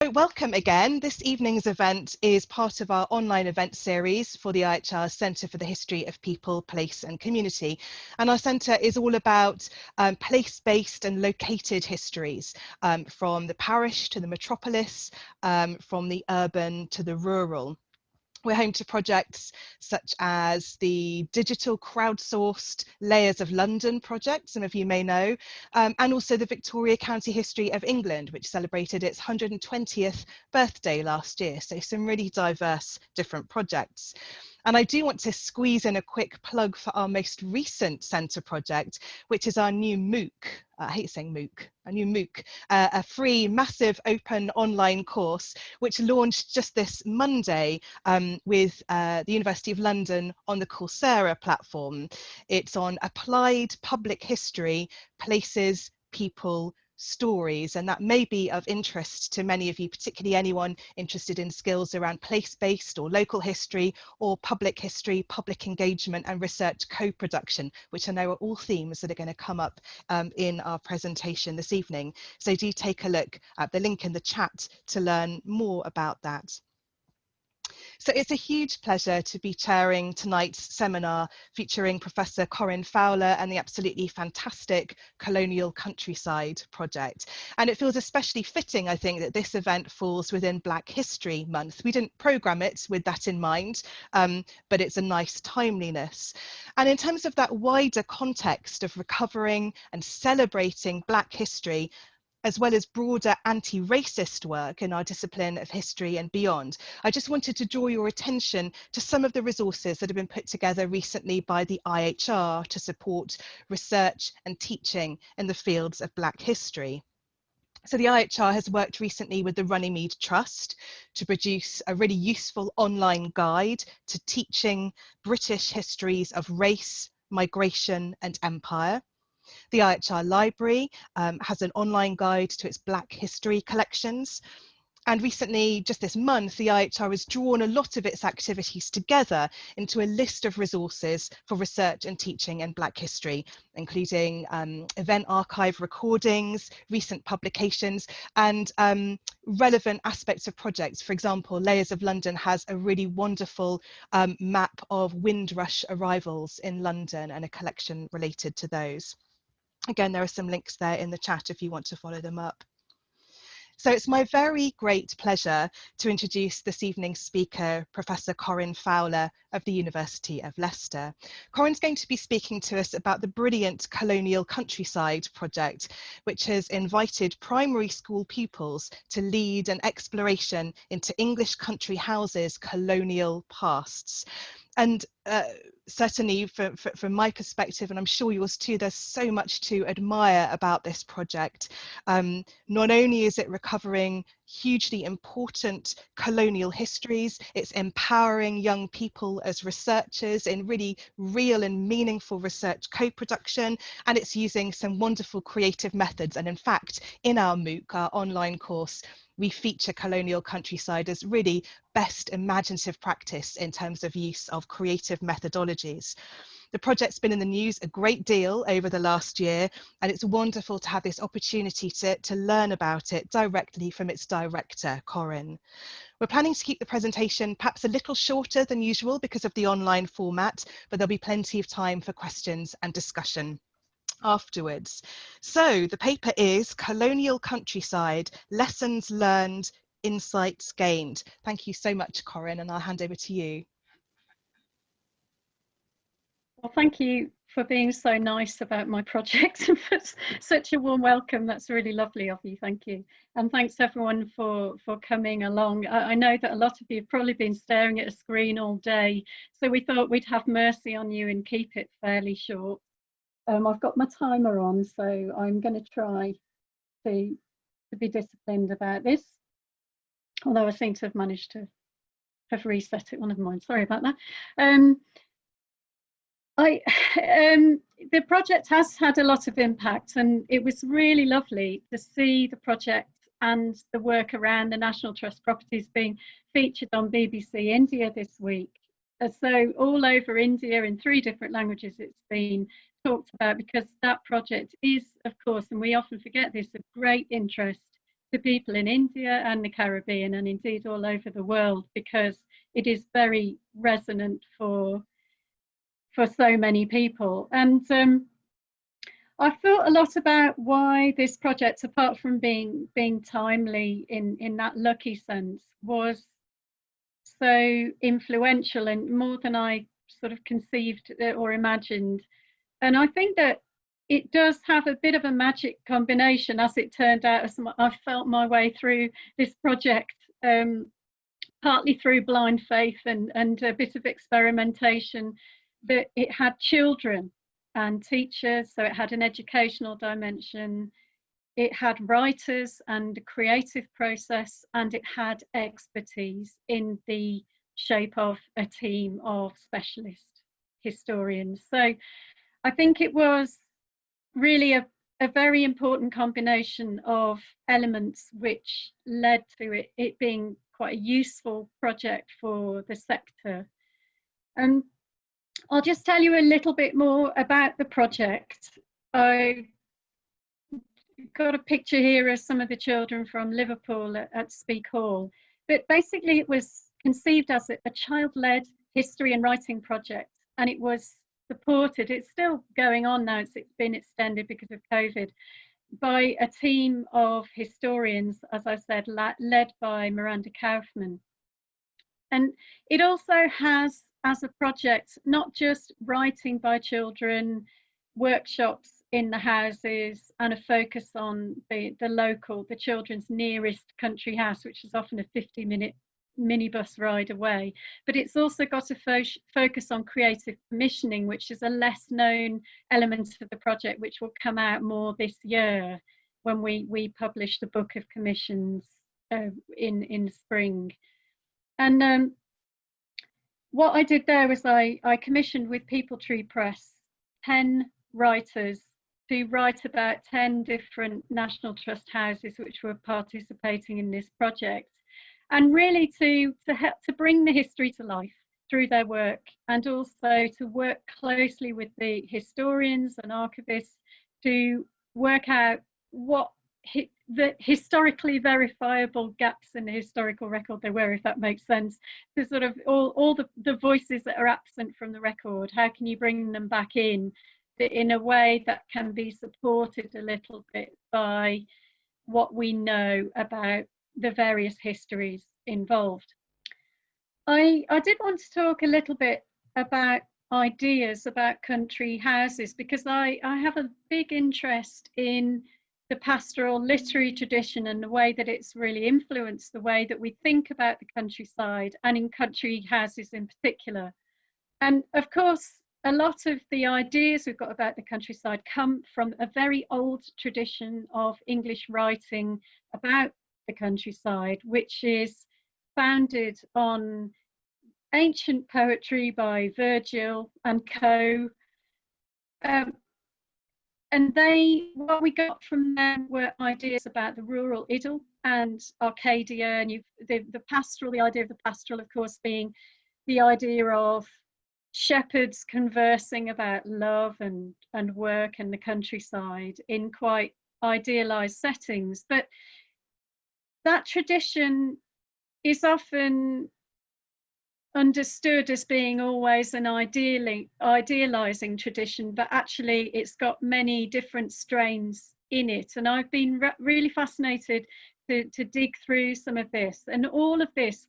So welcome again. This evening's event is part of our online event series for the IHR Centre for the History of People, Place and Community. And our centre is all about place-based and located histories, from the parish to the metropolis, from the urban to the rural. We're home to projects such as the digital crowdsourced Layers of London project, some of you may know, and also the Victoria County History of England, which celebrated its 120th birthday last year. So some really diverse different projects. And I do want to squeeze in a quick plug for our most recent centre project, which is our new MOOC. I hate saying MOOC, a new MOOC, a free, massive, open online course, which launched just this Monday with the University of London on the Coursera platform. It's on applied public history, places, people, stories, and that may be of interest to many of you, particularly anyone interested in skills around place-based or local history or public history, public engagement and research co-production, which I know are all themes that are going to come up in our presentation this evening. So do take a look at the link in the chat to learn more about that. So it's a huge pleasure to be chairing tonight's seminar featuring Professor Corinne Fowler and the absolutely fantastic Colonial Countryside project. And it feels especially fitting, I think, that this event falls within Black History Month. We didn't programme it with that in mind, but it's a nice timeliness. And in terms of that wider context of recovering and celebrating Black history, as well as broader anti-racist work in our discipline of history and beyond, I just wanted to draw your attention to some of the resources that have been put together recently by the IHR to support research and teaching in the fields of Black history. So the IHR has worked recently with the Runnymede Trust to produce a really useful online guide to teaching British histories of race, migration and empire. The IHR Library has an online guide to its Black history collections. And recently, just this month, the IHR has drawn a lot of its activities together into a list of resources for research and teaching in Black history, including event archive recordings, recent publications, and relevant aspects of projects. For example, Layers of London has a really wonderful map of Windrush arrivals in London and a collection related to those. Again, there are some links there in the chat if you want to follow them up. So it's my very great pleasure to introduce this evening's speaker, Professor Corinne Fowler of the University of Leicester. Corinne's going to be speaking to us about the brilliant Colonial Countryside project, which has invited primary school pupils to lead an exploration into English country houses' colonial pasts. And certainly from my perspective, and I'm sure yours too, there's so much to admire about this project. Not only is it recovering hugely important colonial histories, it's empowering young people as researchers in really real and meaningful research co-production, and it's using some wonderful creative methods. And in fact, in our MOOC, our online course, we feature Colonial Countryside as really best imaginative practice in terms of use of creative methodologies. The project's been in the news a great deal over the last year, and it's wonderful to have this opportunity to learn about it directly from its director, Corinne. We're planning to keep the presentation perhaps a little shorter than usual because of the online format, but there'll be plenty of time for questions and discussion afterwards. So the paper is Colonial Countryside, Lessons Learned, Insights Gained. Thank you so much, Corinne, and I'll hand over to you. Well, thank you for being so nice about my project and for such a warm welcome. That's really lovely of you. Thank you. And thanks everyone for coming along. I know that a lot of you have probably been staring at a screen all day, so we thought we'd have mercy on you and keep it fairly short. I've got my timer on, so I'm going to try to be disciplined about this, although I seem to have managed to have reset it. One of mine, sorry about that. The project has had a lot of impact, and it was really lovely to see the project and the work around the National Trust properties being featured on BBC India this week. So all over India in 3 different languages it's been talked about, because that project is, of course, and we often forget this, of great interest to people in India and the Caribbean, and indeed all over the world, because it is very resonant for so many people. And I thought a lot about why this project, apart from being timely in that lucky sense, was so influential and more than I sort of conceived or imagined. And I think that it does have a bit of a magic combination, as it turned out, as I felt my way through this project, partly through blind faith and a bit of experimentation, that it had children and teachers, so it had an educational dimension, it had writers and a creative process, and it had expertise in the shape of a team of specialist historians. So I think it was really a very important combination of elements which led to it being quite a useful project for the sector. And I'll just tell you a little bit more about the project. I got a picture here of some of the children from Liverpool at Speak Hall. But basically it was conceived as a child-led history and writing project, and it was supported, it's still going on now, it's been extended because of COVID, by a team of historians, as I said, led by Miranda Kaufman. And it also has, as a project, not just writing by children, workshops in the houses, and a focus on the children's nearest country house, which is often a 50-minute minibus ride away. But it's also got a focus on creative commissioning, which is a less known element of the project, which will come out more this year when we publish the book of commissions in spring. And what I did there was I commissioned with People Tree Press 10 writers to write about 10 different National Trust houses which were participating in this project, and really to help to bring the history to life through their work, and also to work closely with the historians and archivists to work out what the historically verifiable gaps in the historical record there were, if that makes sense. So sort of all the voices that are absent from the record, how can you bring them back in a way that can be supported a little bit by what we know about the various histories involved. I did want to talk a little bit about ideas about country houses, because I have a big interest in the pastoral literary tradition and the way that it's really influenced the way that we think about the countryside, and in country houses in particular. And of course, a lot of the ideas we've got about the countryside come from a very old tradition of English writing about the countryside, which is founded on ancient poetry by Virgil and co. And what we got from them were ideas about the rural idyll and Arcadia, and the pastoral, the idea of the pastoral, of course, being the idea of shepherds conversing about love and work and the countryside in quite idealized settings. But that tradition is often understood as being always an idealizing tradition, but actually it's got many different strains in it. And I've been really fascinated to dig through some of this, and all of this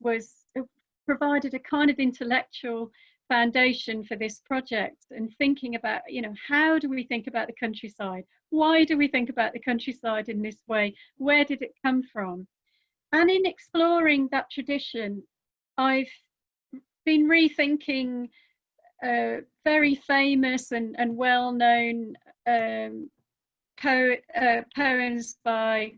provided a kind of intellectual foundation for this project, and thinking about, how do we think about the countryside? Why do we think about the countryside in this way? Where did it come from? And in exploring that tradition, I've been rethinking very famous and well-known poems by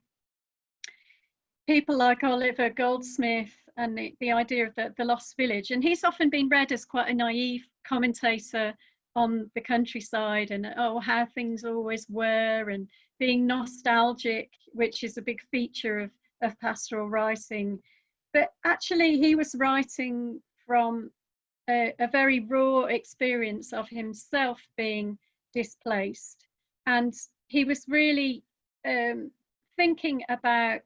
people like Oliver Goldsmith, and the idea of the lost village. And he's often been read as quite a naive commentator on the countryside, and how things always were, and being nostalgic, which is a big feature of pastoral writing. But actually he was writing from a very raw experience of himself being displaced, and he was really thinking about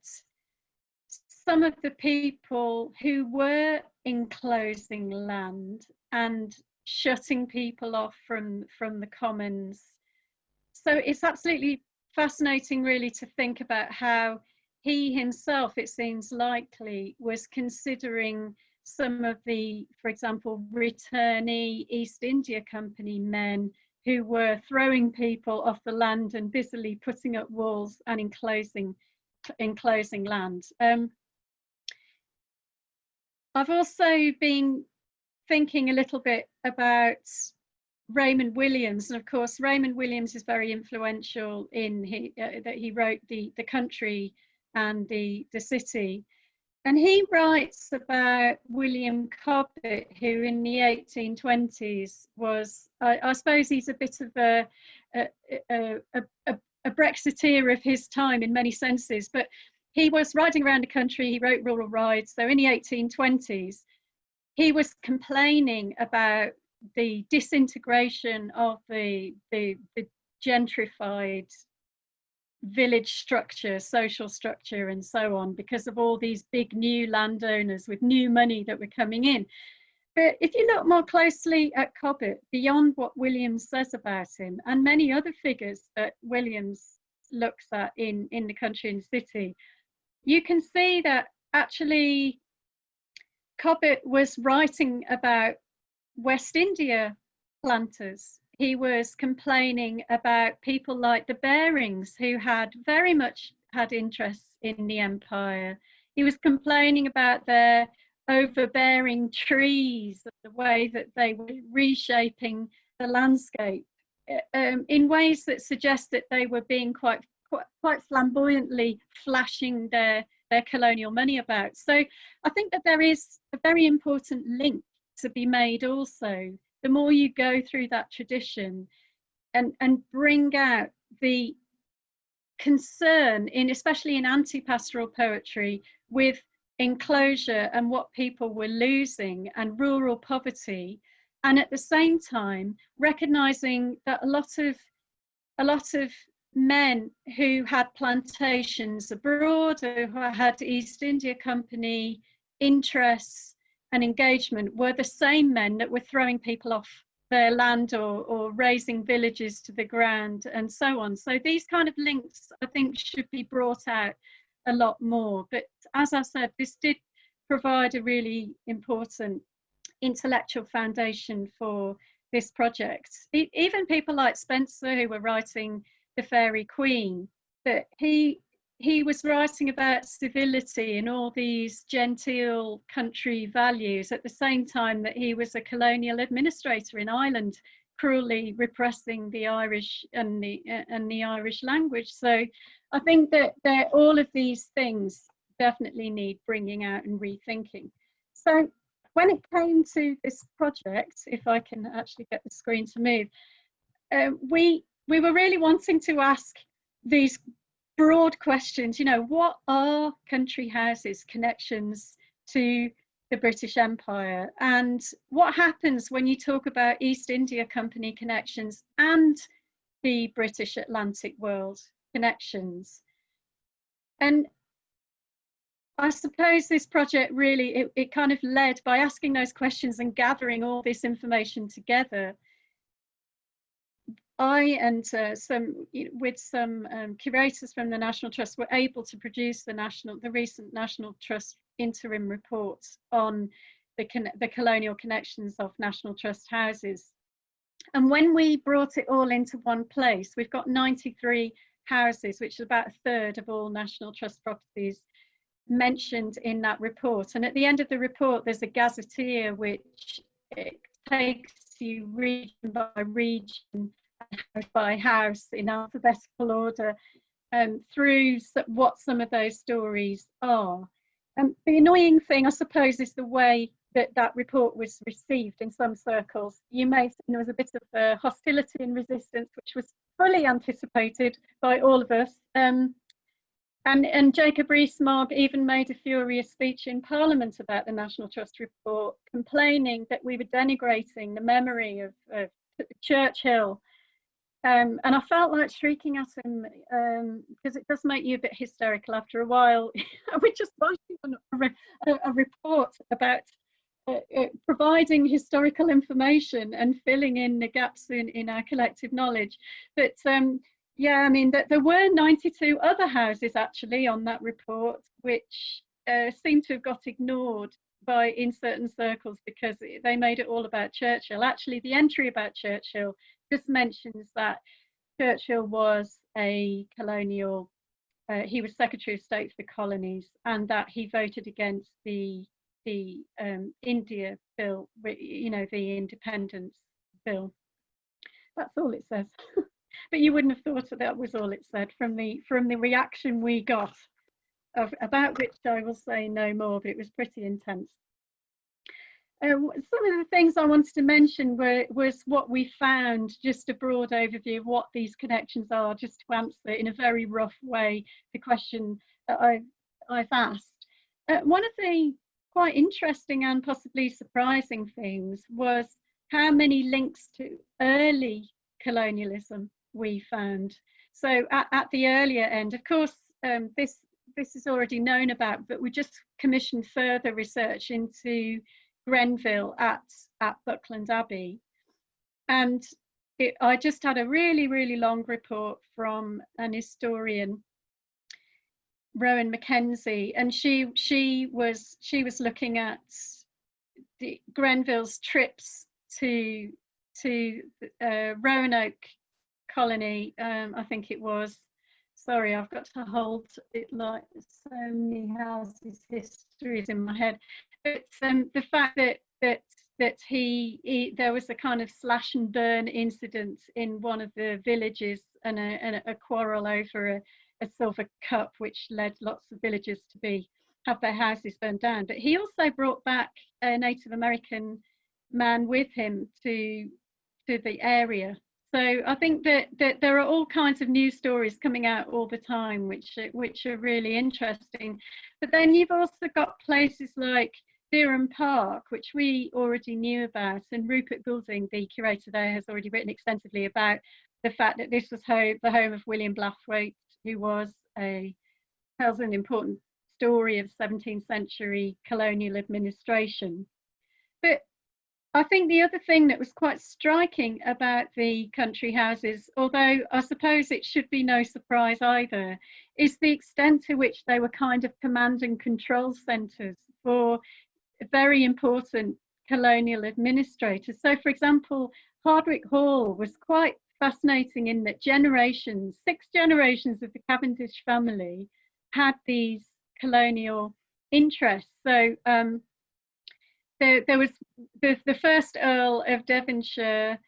some of the people who were enclosing land and shutting people off from the commons. So it's absolutely fascinating really to think about how he himself, it seems likely, was considering some of the, for example, returnee East India Company men who were throwing people off the land and busily putting up walls and enclosing land. I've also been thinking a little bit about Raymond Williams, and of course Raymond Williams is very influential in that he wrote the Country and the City, and he writes about William Cobbett, who in the 1820s was, I suppose he's a bit of a Brexiteer of his time in many senses, but he was riding around the country. He wrote Rural Rides. So in the 1820s, he was complaining about the disintegration of the gentrified village structure, social structure, and so on, because of all these big new landowners with new money that were coming in. But if you look more closely at Cobbett, beyond what Williams says about him, and many other figures that Williams looks at in the Country and City, you can see that actually Cobbett was writing about West India planters. He was complaining about people like the Barings, who had very much had interests in the empire. He was complaining about their overbearing trees, the way that they were reshaping the landscape in ways that suggest that they were being quite flamboyantly flashing their colonial money about. So I think that there is a very important link to be made also. The more you go through that tradition and bring out the concern, especially in anti-pastoral poetry, with enclosure and what people were losing and rural poverty, and at the same time recognizing that a lot of men who had plantations abroad, or who had East India Company interests and engagement, were the same men that were throwing people off their land or razing villages to the ground and so on. So these kind of links, I think, should be brought out a lot more. But as I said, this did provide a really important intellectual foundation for this project. Even people like Spencer, who were writing The Fairy Queen, that he was writing about civility and all these genteel country values at the same time that he was a colonial administrator in Ireland, cruelly repressing the Irish and the Irish language. So I think that all of these things definitely need bringing out and rethinking. So when it came to this project, if I can actually get the screen to move, we were really wanting to ask these broad questions. You know, what are country houses' connections to the British Empire, and what happens when you talk about East India Company connections and the British Atlantic world connections? And I suppose this project really, it kind of led by asking those questions and gathering all this information together. I and some curators from the National Trust were able to produce the recent National Trust interim report on the colonial connections of National Trust houses. And when we brought it all into one place, we've got 93 houses, which is about a third of all National Trust properties mentioned in that report. And at the end of the report, there's a gazetteer which takes you region by region, house by house, in alphabetical order, through what some of those stories are. The annoying thing, I suppose, is the way that report was received in some circles. You may say there was a bit of hostility and resistance, which was fully anticipated by all of us. And Jacob Rees-Mogg even made a furious speech in Parliament about the National Trust report, complaining that we were denigrating the memory of Churchill. And I felt like shrieking at him, because it does make you a bit hysterical after a while. We're just writing a report about providing historical information and filling in the gaps in our collective knowledge. But yeah, I mean, there were 92 other houses actually on that report, which seem to have got ignored in certain circles because they made it all about Churchill. Actually, the entry about Churchill just mentions that Churchill was a colonial, he was Secretary of State for the colonies, and that he voted against the India bill, you know, the independence bill. That's all it says. But you wouldn't have thought that was all it said from the reaction we got, about which I will say no more, but it was pretty intense. Some of the things I wanted to mention was what we found, just a broad overview of what these connections are, just to answer in a very rough way the question that I've asked. One of the quite interesting and possibly surprising things was how many links to early colonialism we found. So at the earlier end, of course, this is already known about, but we just commissioned further research into Grenville at Buckland Abbey, and I just had a really long report from an historian, Rowan Mackenzie, and she was looking at Grenville's trips to Roanoke colony, I think it was. Sorry, I've got to hold it like so many houses, histories in my head. But the fact that there was a kind of slash and burn incident in one of the villages, and a quarrel over a silver cup, which led lots of villagers to have their houses burned down. But he also brought back a Native American man with him to the area. So I think that there are all kinds of news stories coming out all the time, which are really interesting. But then you've also got places like Derham Park, which we already knew about, and Rupert Goulding, the curator there, has already written extensively about the fact that this was the home of William Blathwaite, who tells an important story of 17th century colonial administration. But I think the other thing that was quite striking about the country houses, although I suppose it should be no surprise either, is the extent to which they were kind of command and control centres for very important colonial administrators. So, for example, Hardwick Hall was quite fascinating in that 6 generations of the Cavendish family had these colonial interests. So there was the first Earl of Devonshire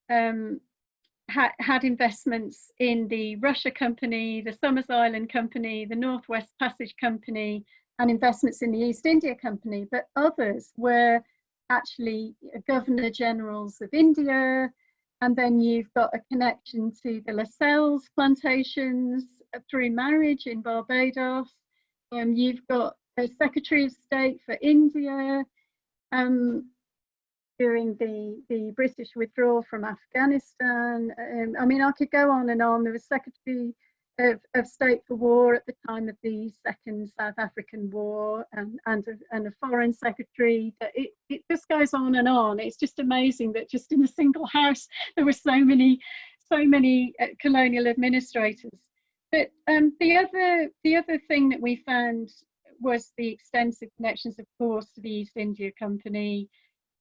had investments in the Russia Company, the Somers Island Company, the Northwest Passage Company, and investments in the East India Company. But others were actually Governor Generals of India, and then you've got a connection to the Lascelles plantations through marriage in Barbados. You've got a Secretary of State for India during the British withdrawal from Afghanistan. I mean, I could go on and on. There was Secretary of State for War at the time of the Second South African War, and a Foreign Secretary. It just goes on and on. It's just amazing that just in a single house there were so many colonial administrators. But the other thing that we found was the extensive connections, of course, to the East India Company,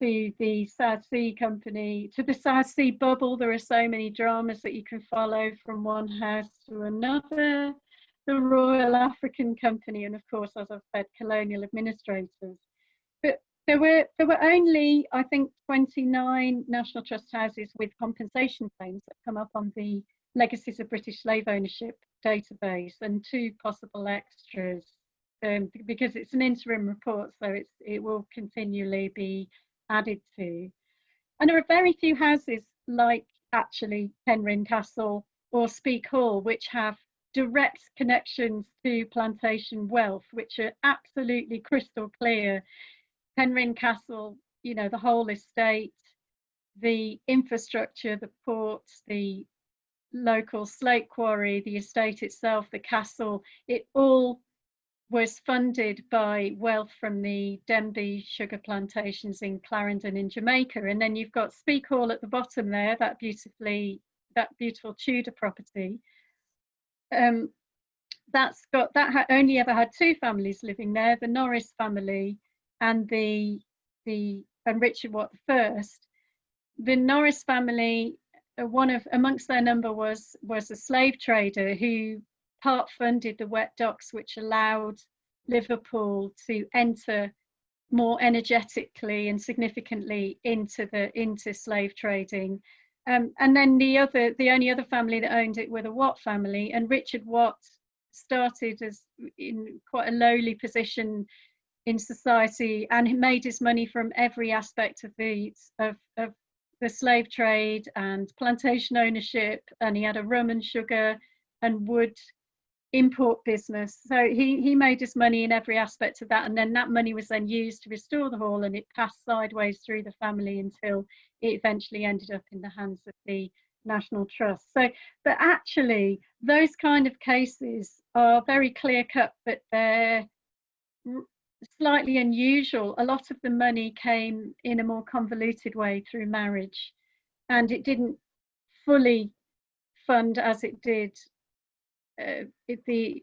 to the South Sea Company, to the South Sea Bubble. There are so many dramas that you can follow from one house to another. The Royal African Company, and of course, as I've said, colonial administrators. But there were only, I think, 29 National Trust houses with compensation claims that come up on the Legacies of British Slave Ownership database, and 2 possible extras. Because it's an interim report, so it will continually be added to. And there are very few houses like actually Penrhyn Castle or Speke Hall, which have direct connections to plantation wealth, which are absolutely crystal clear. Penrhyn Castle, you know, the whole estate, the infrastructure, the ports, the local slate quarry, the estate itself, the castle, it all was funded by wealth from the Denby sugar plantations in Clarendon in Jamaica. And then you've got Speke Hall at the bottom there, that beautiful Tudor property. Only ever had two families living there, the Norris family and Richard Watt I. The Norris family, amongst their number was a slave trader who part funded the wet docks, which allowed Liverpool to enter more energetically and significantly into slave trading. And then the only other family that owned it were the Watt family, and Richard Watt started as in quite a lowly position in society, and he made his money from every aspect of the slave trade and plantation ownership, and he had a rum and sugar and wood import business. So he made his money in every aspect of that, and then that money was then used to restore the hall, and it passed sideways through the family until it eventually ended up in the hands of the National Trust. So, but actually those kind of cases are very clear cut, but they're slightly unusual. A lot of the money came in a more convoluted way through marriage, and it didn't fully fund as it did the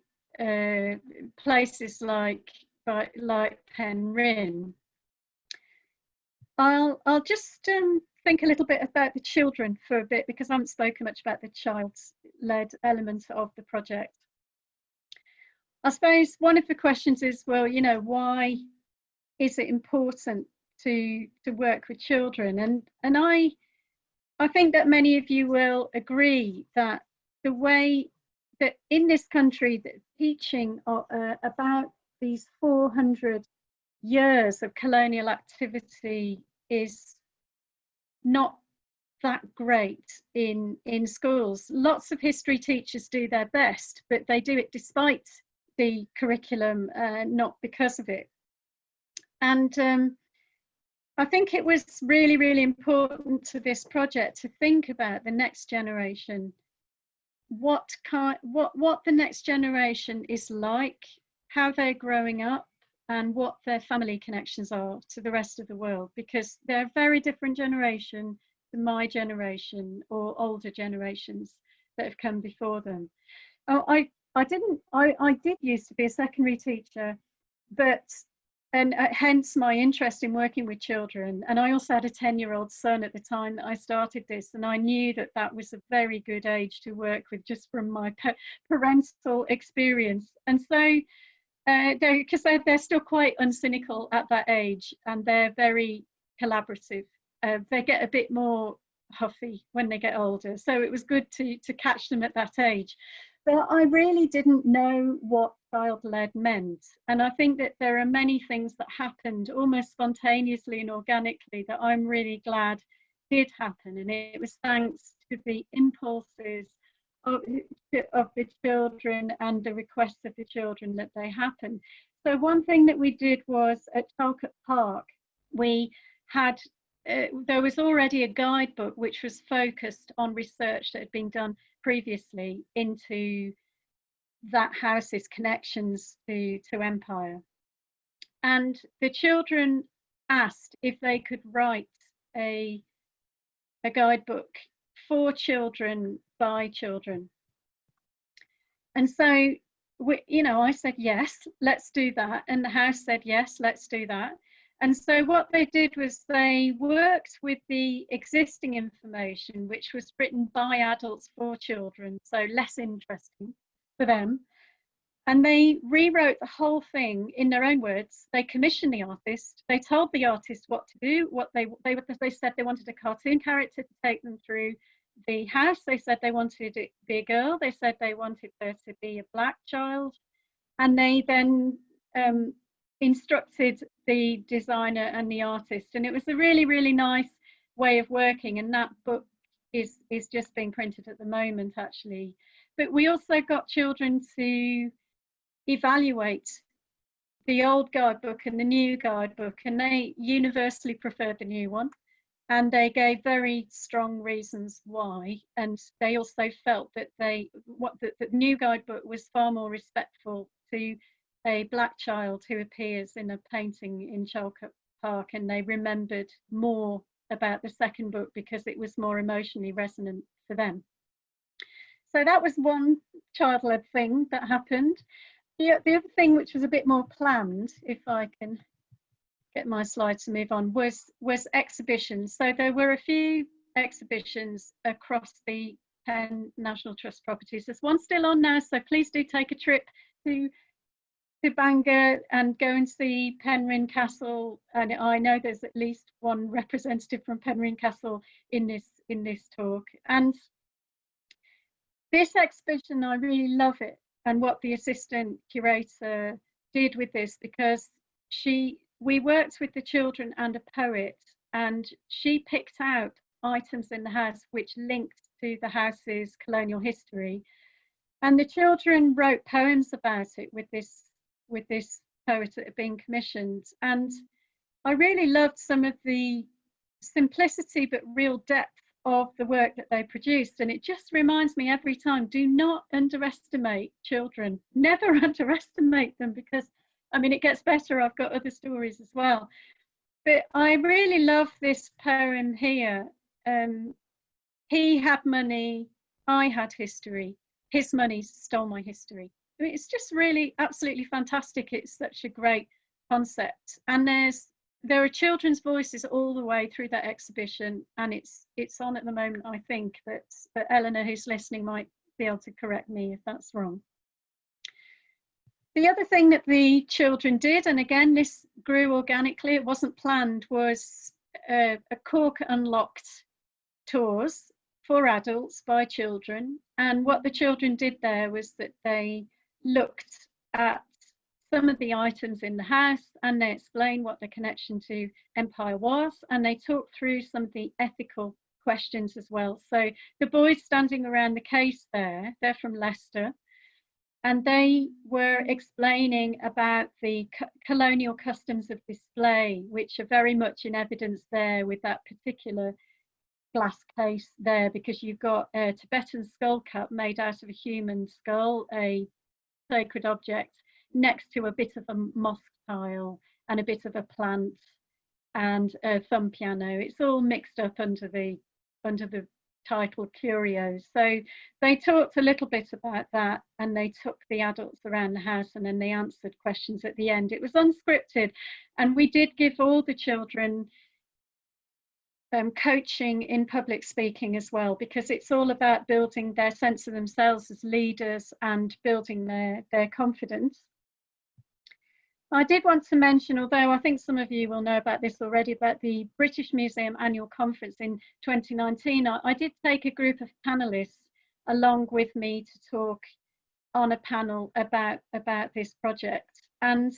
places like Penryn. I'll just think a little bit about the children for a bit, because I haven't spoken much about the child-led element of the project. I suppose one of the questions is, well, you know, why is it important to work with children? And I think that many of you will agree that the way that in this country that teaching about these 400 years of colonial activity is not that great in schools. Lots of history teachers do their best, but they do it despite the curriculum, not because of it. And I think it was really, really important to this project to think about the next generation, what the next generation is like, how they're growing up, and what their family connections are to the rest of the world, because they're a very different generation to my generation or older generations that have come before them. I did used to be a secondary teacher, and hence my interest in working with children. And I also had a 10-year-old son at the time that I started this, and I knew that that was a very good age to work with, just from my parental experience. And so, because they're still quite uncynical at that age, and they're very collaborative. They get a bit more huffy when they get older, so it was good to catch them at that age. But I really didn't know what child-led meant. And I think that there are many things that happened almost spontaneously and organically that I'm really glad did happen. And it was thanks to the impulses of the children and the requests of the children that they happened. So one thing that we did was at Talcott Park, we had, there was already a guidebook which was focused on research that had been done previously into that house's connections to empire. And the children asked if they could write a guidebook for children by children. And so, I said, yes, let's do that. And the house said, yes, let's do that. And so what they did was they worked with the existing information, which was written by adults for children, so less interesting for them. And they rewrote the whole thing in their own words. They commissioned the artist. They told the artist what to do. They said they wanted a cartoon character to take them through the house. They said they wanted it to be a girl. They said they wanted there to be a black child. And they then instructed the designer and the artist, and it was a really, really nice way of working. And that book is just being printed at the moment, actually. But we also got children to evaluate the old guidebook and the new guidebook, and they universally preferred the new one. and they gave very strong reasons why, and they also felt that the new guidebook was far more respectful to a black child who appears in a painting in Charlcote Park, and they remembered more about the second book because it was more emotionally resonant for them. So that was one child-led thing that happened. The other thing, which was a bit more planned, if I can get my slides to move on, was exhibitions. So there were a few exhibitions across the 10 National Trust properties. There's one still on now, so please do take a trip to Bangor and go and see Penrhyn Castle. And I know there's at least one representative from Penrhyn Castle in this talk. And this exhibition, I really love it, and what the assistant curator did with this, because we worked with the children and a poet, and she picked out items in the house which linked to the house's colonial history, and the children wrote poems about it with this poet that had been commissioned. And I really loved some of the simplicity but real depth of the work that they produced. And it just reminds me every time, do not underestimate children, never underestimate them, because I mean, it gets better. I've got other stories as well, but I really love this poem here. He had money, I had history, his money stole my history. I mean, it's just really absolutely fantastic. It's such a great concept, and there are children's voices all the way through that exhibition, and it's on at the moment. I think that Eleanor, who's listening, might be able to correct me if that's wrong. The other thing that the children did, and again this grew organically, it wasn't planned, was a Cork Unlocked tours for adults by children. And what the children did there was that they looked at some of the items in the house, and they explained what the connection to empire was, and they talked through some of the ethical questions as well. So the boys standing around the case there, they're from Leicester, and they were explaining about the colonial customs of display, which are very much in evidence there with that particular glass case there, because you've got a Tibetan skull cap made out of a human skull, a sacred object, next to a bit of a mosque tile and a bit of a plant and a thumb piano. It's all mixed up under the title Curios. So they talked a little bit about that, and they took the adults around the house, and then they answered questions at the end. It was unscripted, and we did give all the children coaching in public speaking as well, because it's all about building their sense of themselves as leaders and building their confidence. I did want to mention, although I think some of you will know about this already, about the British Museum Annual Conference in 2019. I did take a group of panelists along with me to talk on a panel about this project. And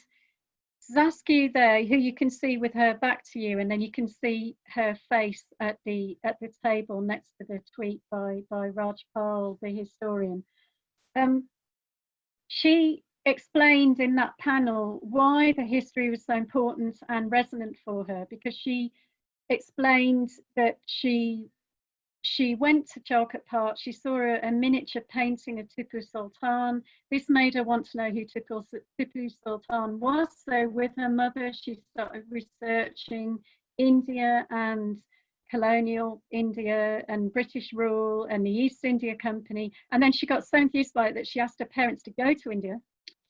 Zaskia there, who you can see with her back to you, and then you can see her face at the table next to the tweet by Raj Pal, the historian. She explained in that panel why the history was so important and resonant for her, because she explained that she went to Charlcote Park, she saw a miniature painting of Tipu Sultan. This made her want to know who Tipu Sultan was. So with her mother, she started researching India and colonial India and British rule and the East India Company. And then she got so enthused by it that she asked her parents to go to India,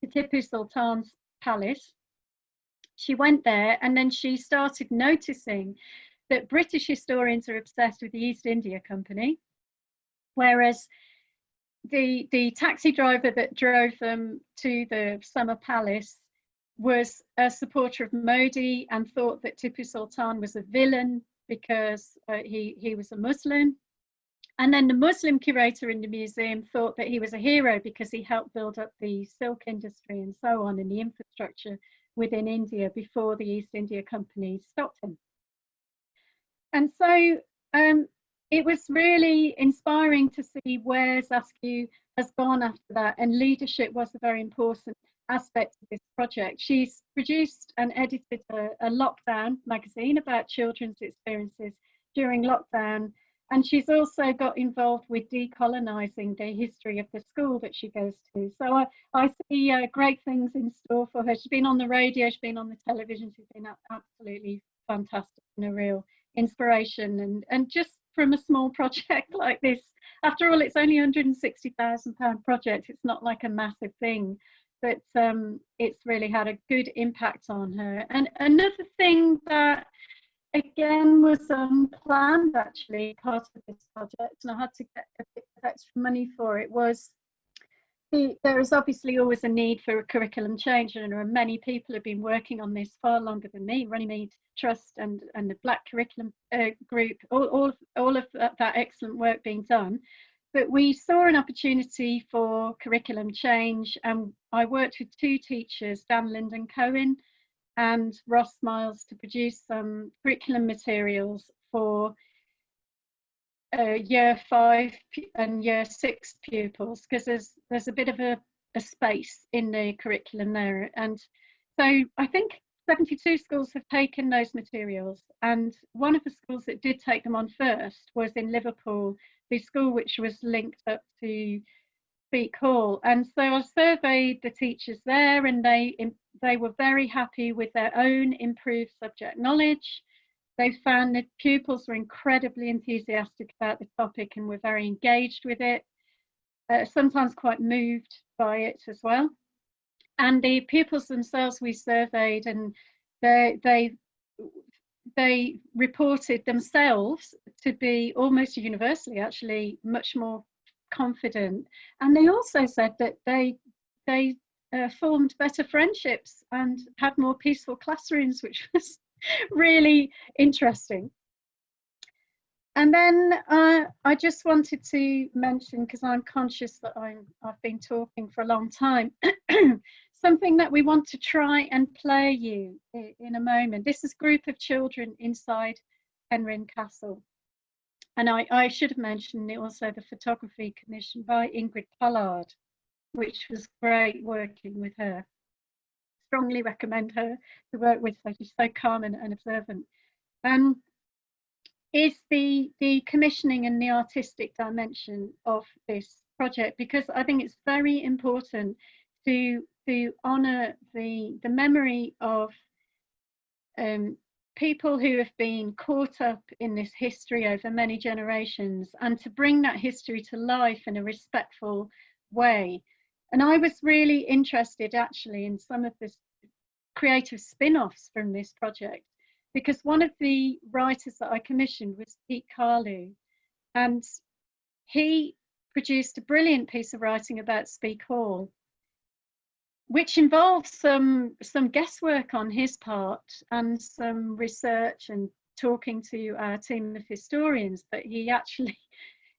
to Tipu Sultan's palace. She went there, and then she started noticing that British historians are obsessed with the East India Company, whereas the taxi driver that drove them to the summer palace was a supporter of Modi and thought that Tipu Sultan was a villain because he was a Muslim. And then the Muslim curator in the museum thought that he was a hero because he helped build up the silk industry and so on, and the infrastructure within India before the East India Company stopped him. And so it was really inspiring to see where Zaskia has gone after that, and leadership was a very important aspect of this project. She's produced and edited a lockdown magazine about children's experiences during lockdown. And she's also got involved with decolonising the history of the school that she goes to. So I see great things in store for her. She's been on the radio, she's been on the television, she's been absolutely fantastic and a real inspiration. And just from a small project like this, after all, it's only £160,000 project. It's not like a massive thing, but it's really had a good impact on her. And another thing that again was unplanned, actually, part of this project, and I had to get a bit of extra money for it, was there is obviously always a need for a curriculum change, and there are many people who have been working on this far longer than me, Runnymede Trust and the Black Curriculum Group, all of that excellent work being done. But we saw an opportunity for curriculum change, and I worked with two teachers, Dan Linden Cohen and Ross Miles, to produce some curriculum materials for year 5 and year 6 pupils, because there's a bit of a space in the curriculum there. And so I think 72 schools have taken those materials, and one of the schools that did take them on first was in Liverpool, the school which was linked up to Speak Hall. And so I surveyed the teachers there, and they were very happy with their own improved subject knowledge. They found that pupils were incredibly enthusiastic about the topic and were very engaged with it, sometimes quite moved by it as well. And the pupils themselves we surveyed, and they reported themselves to be almost universally actually much more confident. And they also said that they formed better friendships and had more peaceful classrooms, which was really interesting. And then I just wanted to mention, because I'm conscious that I've been talking for a long time, something that we want to try and play you in a moment. This is a group of children inside Penrhyn Castle. And I should have mentioned also the photography commissioned by Ingrid Pollard, which was great working with her. Strongly recommend her to work with her. She's so calm and observant. Is the commissioning and the artistic dimension of this project, because I think it's very important to honour the memory of people who have been caught up in this history over many generations, and to bring that history to life in a respectful way. And I was really interested actually in some of the creative spin-offs from this project, because one of the writers that I commissioned was Pete Carlew, and he produced a brilliant piece of writing about Speak Hall, which involves some guesswork on his part and some research and talking to our team of historians. But he actually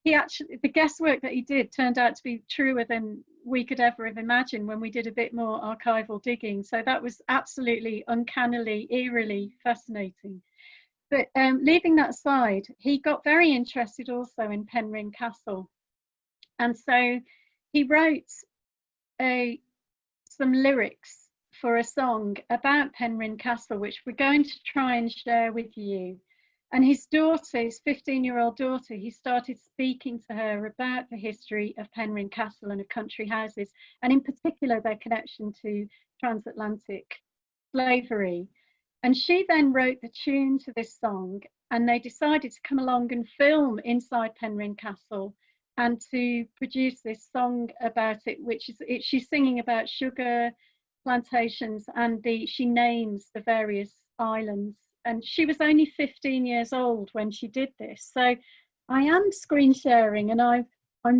the guesswork that he did turned out to be truer than we could ever have imagined when we did a bit more archival digging. So that was absolutely uncannily, eerily fascinating. But leaving that aside, he got very interested also in Penrhyn Castle, and so he wrote some lyrics for a song about Penrhyn Castle, which we're going to try and share with you. And his daughter, his 15-year-old daughter, he started speaking to her about the history of Penrhyn Castle and of country houses, and in particular their connection to transatlantic slavery. And she then wrote the tune to this song, and they decided to come along and film inside Penrhyn Castle and to produce this song about it, which is she's singing about sugar plantations, and she names the various islands. And she was only 15 years old when she did this. So I am screen sharing, and I'm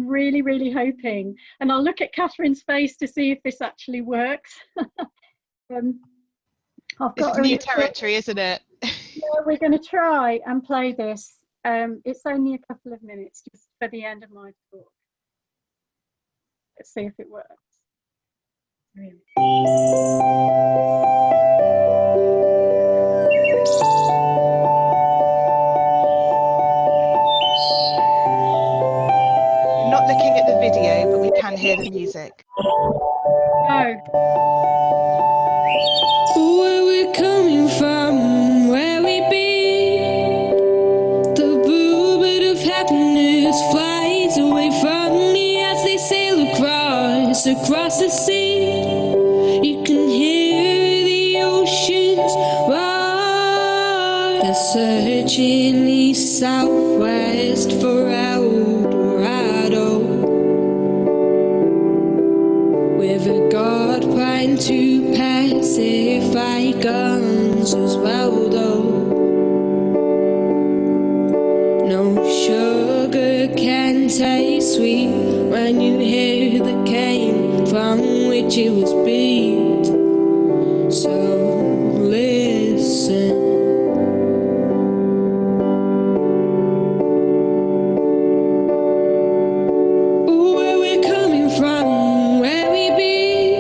really, really hoping, and I'll look at Catherine's face to see if this actually works. It's new territory, isn't it? Yeah, we're going to try and play this. It's only a couple of minutes just for the end of my talk. Let's see if it works. Really. Not looking at the video, but we can hear the music. Oh. Where we're coming from, where we been, the happiness flies away from me as they sail across the sea. You can hear the oceans roar. They're searching east, southwest for Eldorado, with a God plan to pacify guns as well, though. No sugar can taste sweet when you hear the cane from which it was beat. So listen. Oh, where we're coming from, where we be.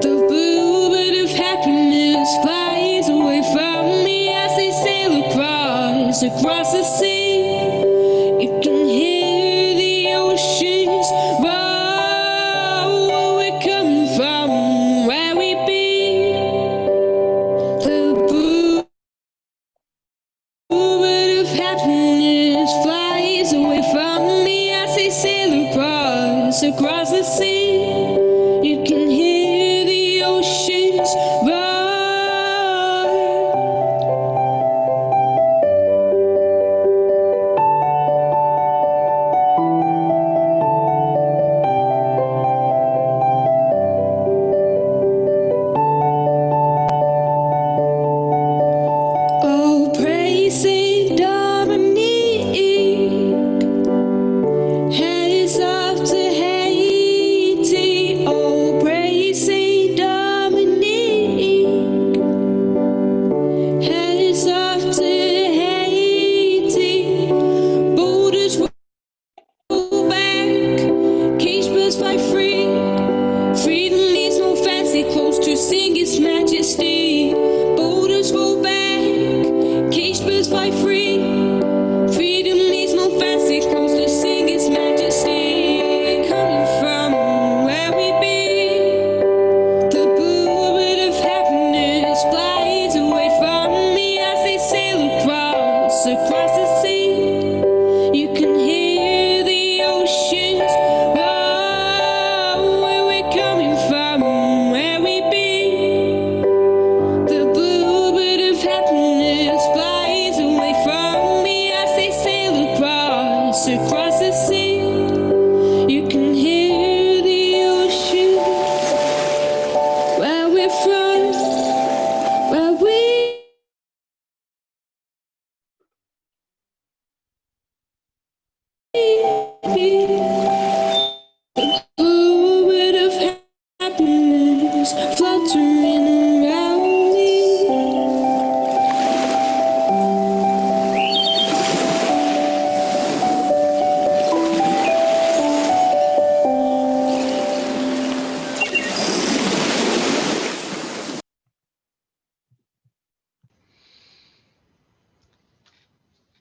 The bluebird of happiness flies away from me as they sail across the sea. You can hear the oceans roar. Where we're coming from, where we be. The bluebird of happiness flies away from me as they sail across the sea. You can hear the oceans roar. Oh, praise Saint Dominique, heads up to Haiti. Oh, praise Saint Dominique, heads up to Haiti. Borders roll back, cage birds fly free. Freedom needs no fancy clothes to sing its majesty. Borders roll back, cage birds fly free. Freedom needs no fancy clothes to sing its majesty. Coming from where we be. The bluebird of happiness flies away from me as they sail across the sea. You can hear the oceans roar. Where we're coming from, where we be. The bluebird of happiness flies away from me as they sail across the sea. You can hear the ocean. Where we're from, where we be. Bluebird of happiness fluttering around me.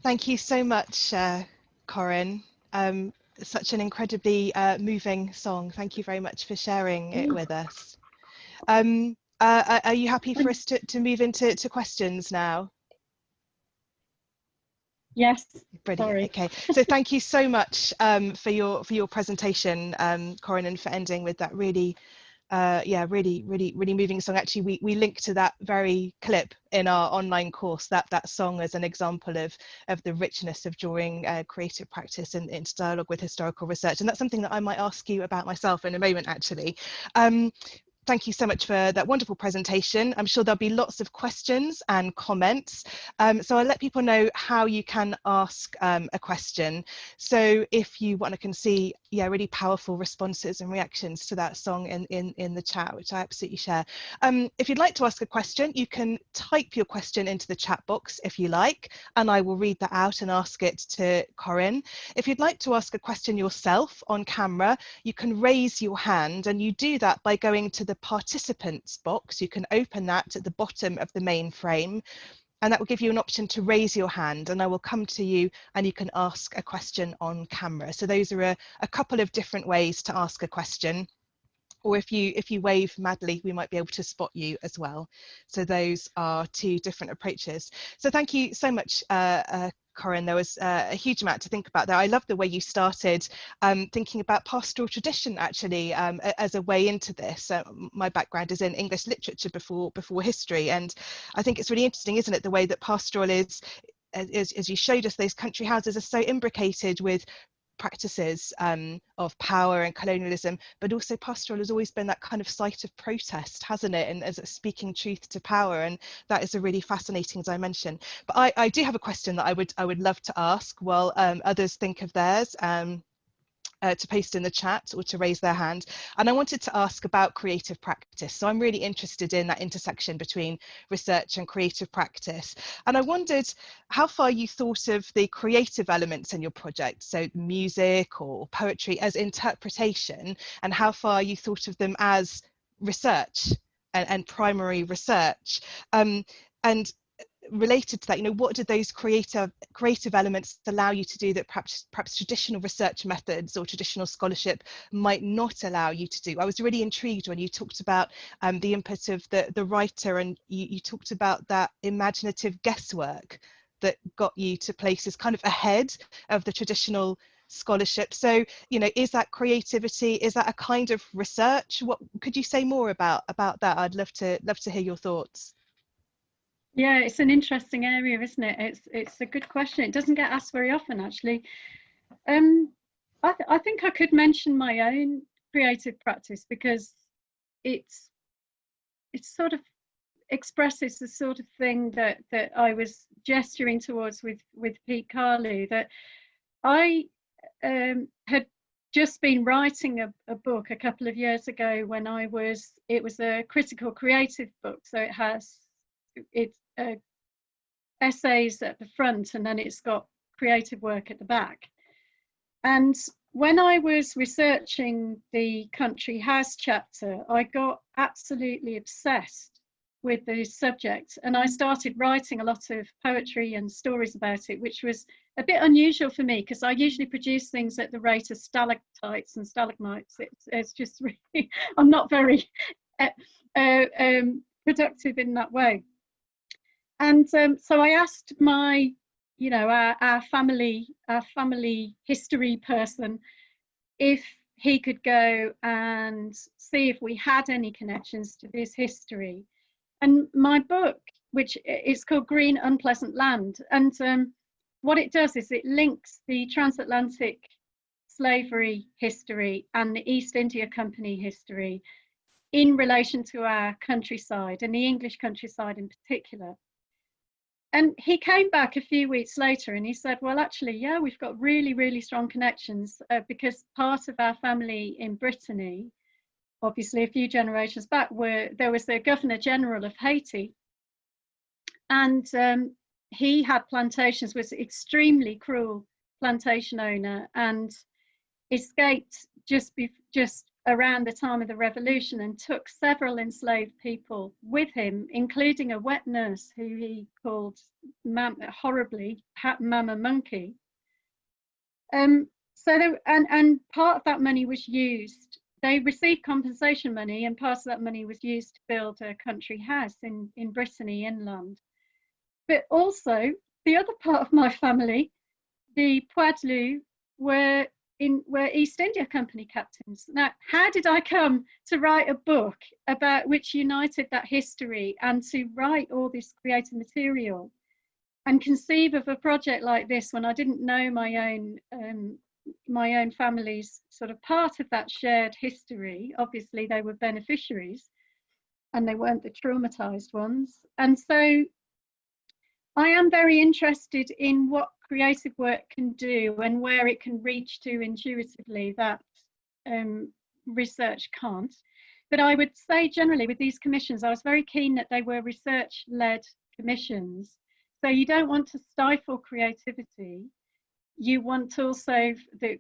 Thank you so much, Corinne. Such an incredibly moving song. Thank you very much for sharing it with us. Are you happy for us to move into questions now? Yes. Brilliant. Sorry. Okay, so thank you so much for your presentation, Corinne, and for ending with that really really moving song. Actually, we link to that very clip in our online course, that song as an example of the richness of drawing creative practice into dialogue with historical research, and that's something that I might ask you about myself in a moment, actually. Thank you so much for that wonderful presentation. I'm sure there'll be lots of questions and comments. So I'll let people know how you can ask a question. So if you want, I can see really powerful responses and reactions to that song in the chat, which I absolutely share. If you'd like to ask a question, you can type your question into the chat box if you like, and I will read that out and ask it to Corinne. If you'd like to ask a question yourself on camera, you can raise your hand, and you do that by going to the participants box. You can open that at the bottom of the main frame, and that will give you an option to raise your hand, and I will come to you and you can ask a question on camera. So those are a couple of different ways to ask a question. Or if you wave madly, we might be able to spot you as well. So those are two different approaches. So thank you so much, Corinne. There was a huge amount to think about there. I love the way you started thinking about pastoral tradition actually as a way into this. My background is in English literature before history, and I think it's really interesting, isn't it, the way that pastoral is, as you showed us, those country houses are so imbricated with practices of power and colonialism, but also pastoral has always been that kind of site of protest, hasn't it, and as speaking truth to power, and that is a really fascinating dimension. But I do have a question that I would love to ask while others think of theirs. To post in the chat or to raise their hand, and I wanted to ask about creative practice. So I'm really interested in that intersection between research and creative practice, and I wondered how far you thought of the creative elements in your project, so music or poetry, as interpretation, and how far you thought of them as research and primary research, and related to that, you know, what did those creative elements allow you to do that perhaps traditional research methods or traditional scholarship might not allow you to do? I was really intrigued when you talked about the input of the writer, and you talked about that imaginative guesswork that got you to places kind of ahead of the traditional scholarship. So, you know, is that creativity? Is that a kind of research? What could you say more about that? I'd love to hear your thoughts. Yeah, it's an interesting area, isn't it? It's a good question. It doesn't get asked very often, actually. I think I could mention my own creative practice, because it sort of expresses the sort of thing that I was gesturing towards with Pete Carlew, that I had just been writing a book a couple of years ago when it was a critical creative book, so it's essays at the front, and then it's got creative work at the back. And when I was researching the Country House chapter, I got absolutely obsessed with the subject, and I started writing a lot of poetry and stories about it, which was a bit unusual for me, because I usually produce things at the rate of stalactites and stalagmites. It's just really, I'm not very productive in that way. And so I asked my, you know, our family history person if he could go and see if we had any connections to this history. And my book, which is called Green Unpleasant Land, and what it does is it links the transatlantic slavery history and the East India Company history in relation to our countryside, and the English countryside in particular. And he came back a few weeks later and he said, well, actually, yeah, we've got really, really strong connections, because part of our family in Brittany, obviously a few generations back, there was the Governor General of Haiti, and he had plantations, was an extremely cruel plantation owner, and escaped just around the time of the revolution, and took several enslaved people with him, including a wet nurse who he called horribly Mama Monkey. And part of that money was used. They received compensation money, and part of that money was used to build a country house in Brittany inland. But also the other part of my family, the Poitou, were East India Company captains. Now, how did I come to write a book about which united that history, and to write all this creative material and conceive of a project like this when I didn't know my own family's sort of part of that shared history? Obviously, they were beneficiaries and they weren't the traumatized ones. And so I am very interested in what creative work can do and where it can reach to intuitively that research can't. But I would say generally with these commissions, I was very keen that they were research-led commissions. So you don't want to stifle creativity. You want also the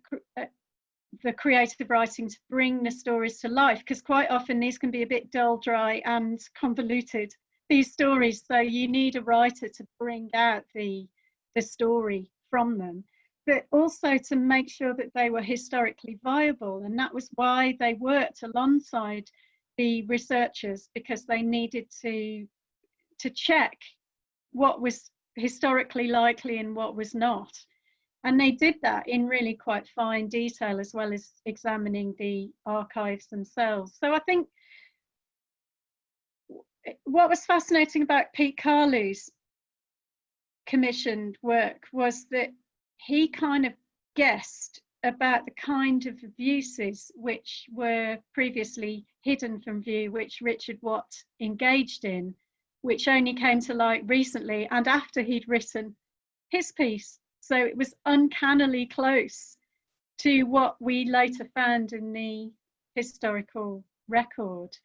creative writing to bring the stories to life, because quite often these can be a bit dull, dry and convoluted, these stories. So you need a writer to bring out the story from them, but also to make sure that they were historically viable. And that was why they worked alongside the researchers, because they needed to check what was historically likely and what was not. And they did that in really quite fine detail, as well as examining the archives themselves. So I think what was fascinating about Pete Carlu's commissioned work was that he kind of guessed about the kind of abuses which were previously hidden from view, which Richard Watt engaged in, which only came to light recently and after he'd written his piece. So it was uncannily close to what we later found in the historical record.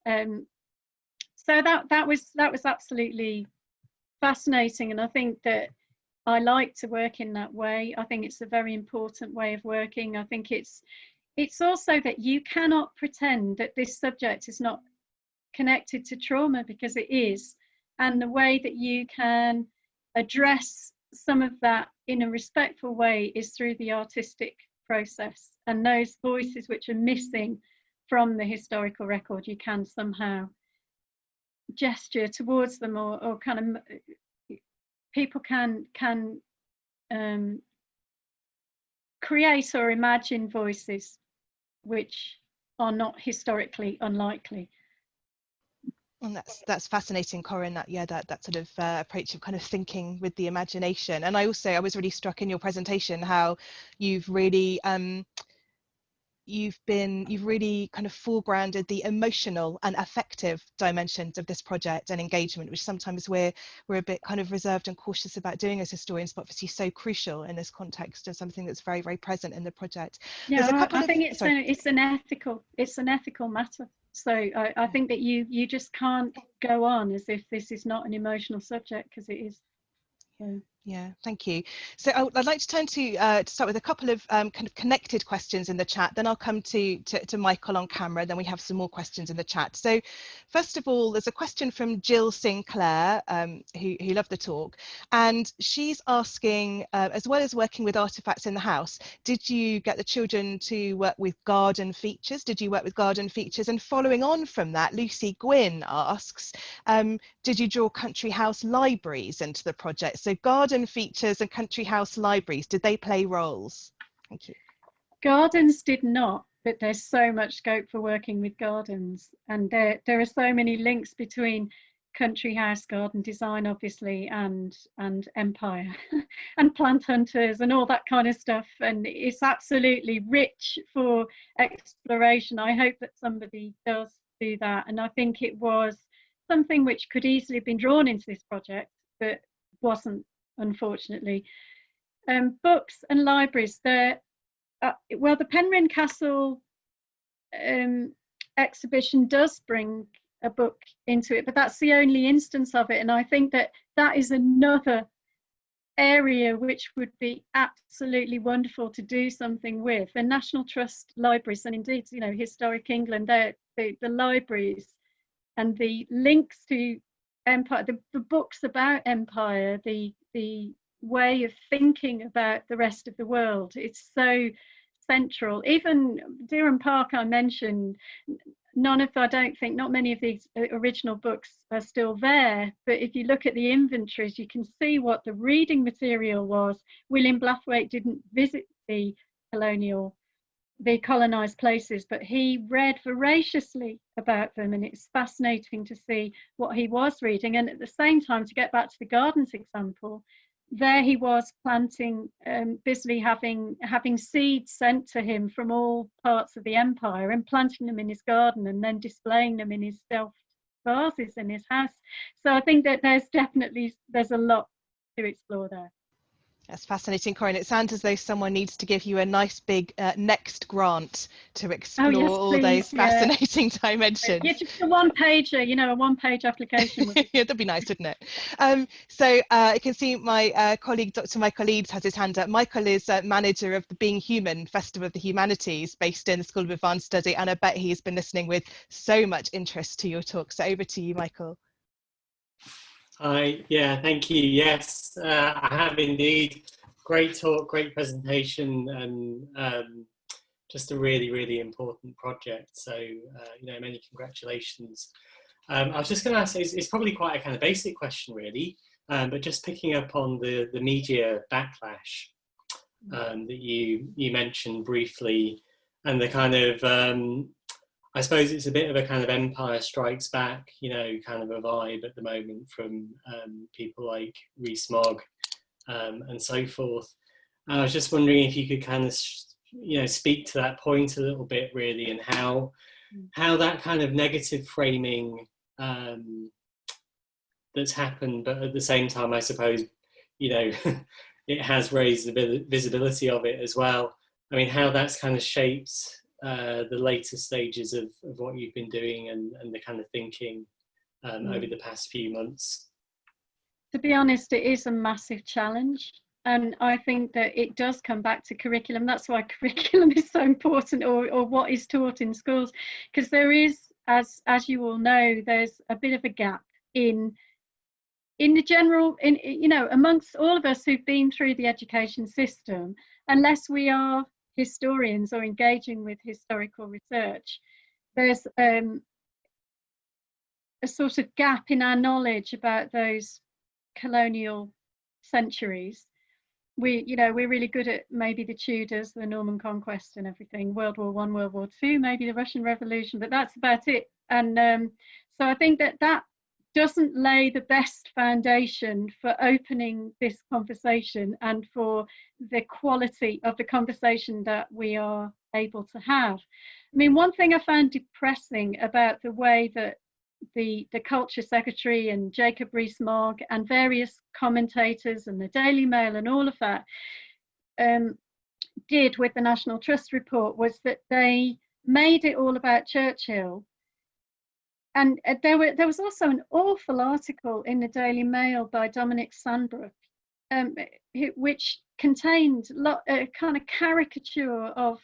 So that was absolutely fascinating, and I think that I like to work in that way. I think it's a very important way of working. I think it's also that you cannot pretend that this subject is not connected to trauma, because it is, and the way that you can address some of that in a respectful way is through the artistic process, and those voices which are missing from the historical record, you can somehow gesture towards them, or kind of people can create or imagine voices which are not historically unlikely. And that's fascinating, Corinne. That sort of approach of kind of thinking with the imagination. And I was really struck in your presentation how you've really you've really kind of foregrounded the emotional and affective dimensions of this project and engagement, which sometimes we're a bit kind of reserved and cautious about doing as historians, but obviously so crucial in this context and something that's very, very present in the project. Yeah, I think it's an ethical matter. So I think that you just can't go on as if this is not an emotional subject, because it is. Yeah, thank you. So I'd like to turn to start with a couple of kind of connected questions in the chat. Then I'll come to Michael on camera. Then we have some more questions in the chat. So first of all, there's a question from Jill Sinclair, who loved the talk, and she's asking, as well as working with artifacts in the house, did you get the children to work with garden features? Did you work with garden features? And following on from that, Lucy Gwynn asks, did you draw country house libraries into the project? So garden features and country house libraries, did they play roles? Thank you. Gardens did not, but there's so much scope for working with gardens, and there are so many links between country house garden design, obviously, and empire and plant hunters and all that kind of stuff, and it's absolutely rich for exploration. I hope that somebody does do that, and I think it was something which could easily have been drawn into this project but wasn't, unfortunately. Books and libraries, well, the Penrhyn Castle exhibition does bring a book into it, but that's the only instance of it, and I think that is another area which would be absolutely wonderful to do something with. The National Trust libraries, and indeed, you know, Historic England, the libraries and the links to empire, the books about empire, the way of thinking about the rest of the world, it's so central. Even Derham Park I mentioned, not many of these original books are still there, but if you look at the inventories, you can see what the reading material was. William Blathwaite didn't visit the colonized places, but he read voraciously about them, and it's fascinating to see what he was reading. And at the same time, to get back to the gardens example, there he was planting, busily having seeds sent to him from all parts of the empire and planting them in his garden and then displaying them in his stealth vases in his house. So I think that there's a lot to explore there. That's fascinating, Corinne. It sounds as though someone needs to give you a nice big next grant to explore all those fascinating dimensions. Yeah, just a one-pager, you know, a one-page application. Would be... Yeah, that'd be nice, wouldn't it? So I can see my colleague, Dr. Michael Eads, has his hand up. Michael is manager of the Being Human Festival of the Humanities based in the School of Advanced Study, and I bet he's been listening with so much interest to your talk. So over to you, Michael. Hi, yeah, thank you. Yes, I have indeed. Great talk, great presentation, and just a really, really important project. So, you know, many congratulations. I was just going to ask, it's probably quite a kind of basic question, really. but just picking up on the media backlash that you mentioned briefly, and the kind of, I suppose it's a bit of a kind of Empire Strikes Back, you know, kind of a vibe at the moment from people like Rees-Mogg and so forth. I was just wondering if you could kind of, you know, speak to that point a little bit, really, and how that kind of negative framing that's happened, but at the same time, I suppose, you know, it has raised the visibility of it as well. I mean, how that's kind of shaped the later stages of what you've been doing and the kind of thinking over the past few months. To be honest, it is a massive challenge. And I think that it does come back to curriculum. That's why curriculum is so important, or what is taught in schools, because there is, as you all know, there's a bit of a gap in the general, you know, amongst all of us who've been through the education system, unless we are historians or engaging with historical research, there's a sort of gap in our knowledge about those colonial centuries. We're really good at maybe the Tudors, the Norman Conquest and everything, World War I, World War II, maybe the Russian Revolution, but that's about it. And so I think that doesn't lay the best foundation for opening this conversation and for the quality of the conversation that we are able to have. I mean, one thing I found depressing about the way that the Culture Secretary and Jacob Rees-Mogg and various commentators and the Daily Mail and all of that did with the National Trust report was that they made it all about Churchill. And there was also an awful article in the Daily Mail by Dominic Sandbrook, which contained a kind of caricature of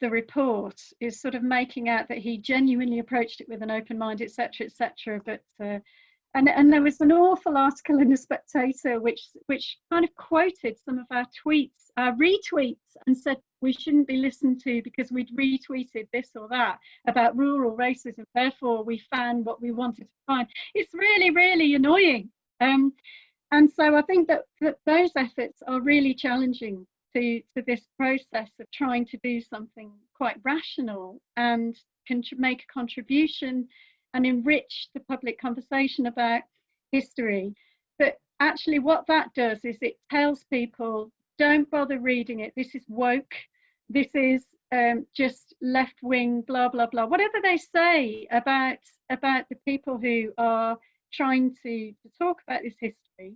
the report, is sort of making out that he genuinely approached it with an open mind, etc., etc. But and there was an awful article in the Spectator which kind of quoted some of our tweets, our retweets, and said we shouldn't be listened to because we'd retweeted this or that about rural racism. Therefore, we found what we wanted to find. It's really, really annoying. And so I think that those efforts are really challenging to this process of trying to do something quite rational and can make a contribution and enrich the public conversation about history. But actually what that does is it tells people, don't bother reading it, this is woke, this is just left-wing, blah, blah, blah. Whatever they say about the people who are trying to talk about this history,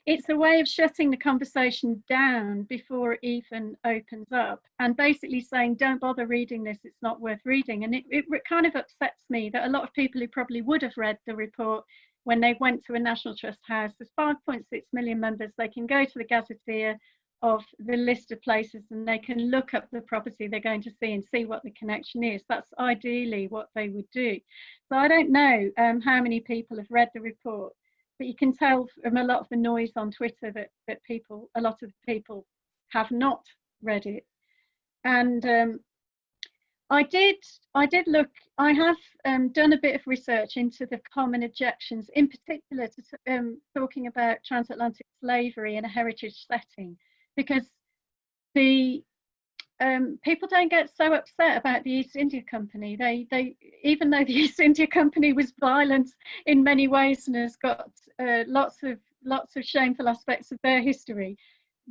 it's a way of shutting the conversation down before it even opens up and basically saying, don't bother reading this, it's not worth reading. And it kind of upsets me that a lot of people who probably would have read the report when they went to a National Trust house, there's 5.6 million members, they can go to the gazetteer of the list of places and they can look up the property they're going to see and see what the connection is. That's ideally what they would do. So I don't know how many people have read the report, but you can tell from a lot of the noise on Twitter that a lot of people have not read it. And I did look, I have done a bit of research into the common objections, in particular to talking about transatlantic slavery in a heritage setting, because the people don't get so upset about the East India Company. They even though the East India Company was violent in many ways and has got lots of shameful aspects of their history,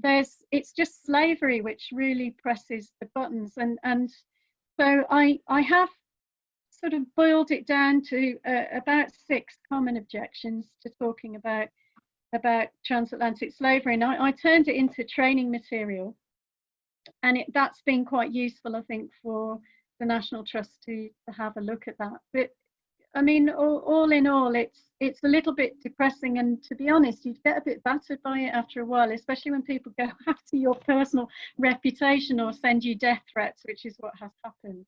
it's just slavery which really presses the buttons. And so I have sort of boiled it down to about 6 common objections to talking about transatlantic slavery, and I turned it into training material, and that's been quite useful, I think, for the National Trust to have a look at that. But I mean, all in all, it's a little bit depressing, and to be honest, you get a bit battered by it after a while, especially when people go after your personal reputation or send you death threats, which is what has happened.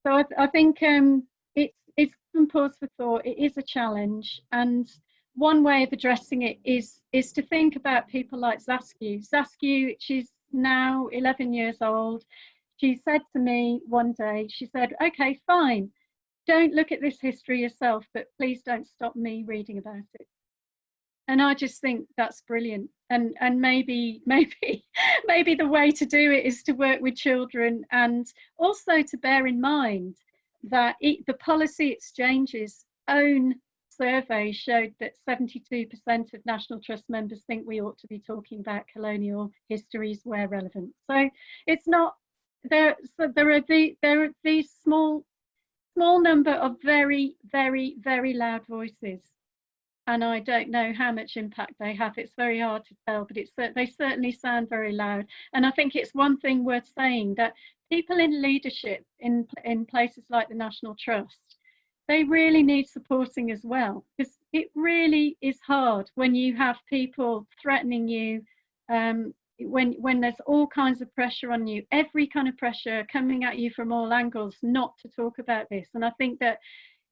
So I think it's some pause for thought. It is a challenge, and one way of addressing it is to think about people like Zaskia. Zaskia, she's now 11 years old. She said to me one day, she said, okay, fine, don't look at this history yourself, but please don't stop me reading about it. And I just think that's brilliant. And maybe the way to do it is to work with children, and also to bear in mind that the Policy Exchange's own survey showed that 72% of National Trust members think we ought to be talking about colonial histories where relevant. So it's not there. So there are these small number of very, very, very loud voices, and I don't know how much impact they have. It's very hard to tell, but they certainly sound very loud. And I think it's one thing worth saying, that people in leadership in places like the National Trust, they really need supporting as well, because it really is hard when you have people threatening you, when there's all kinds of pressure on you, every kind of pressure coming at you from all angles not to talk about this. And I think that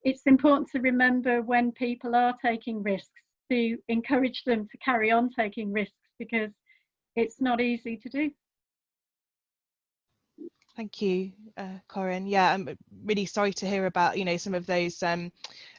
it's important to remember, when people are taking risks, to encourage them to carry on taking risks, because it's not easy to do. Thank you, Corinne. Yeah, I'm really sorry to hear about, some of those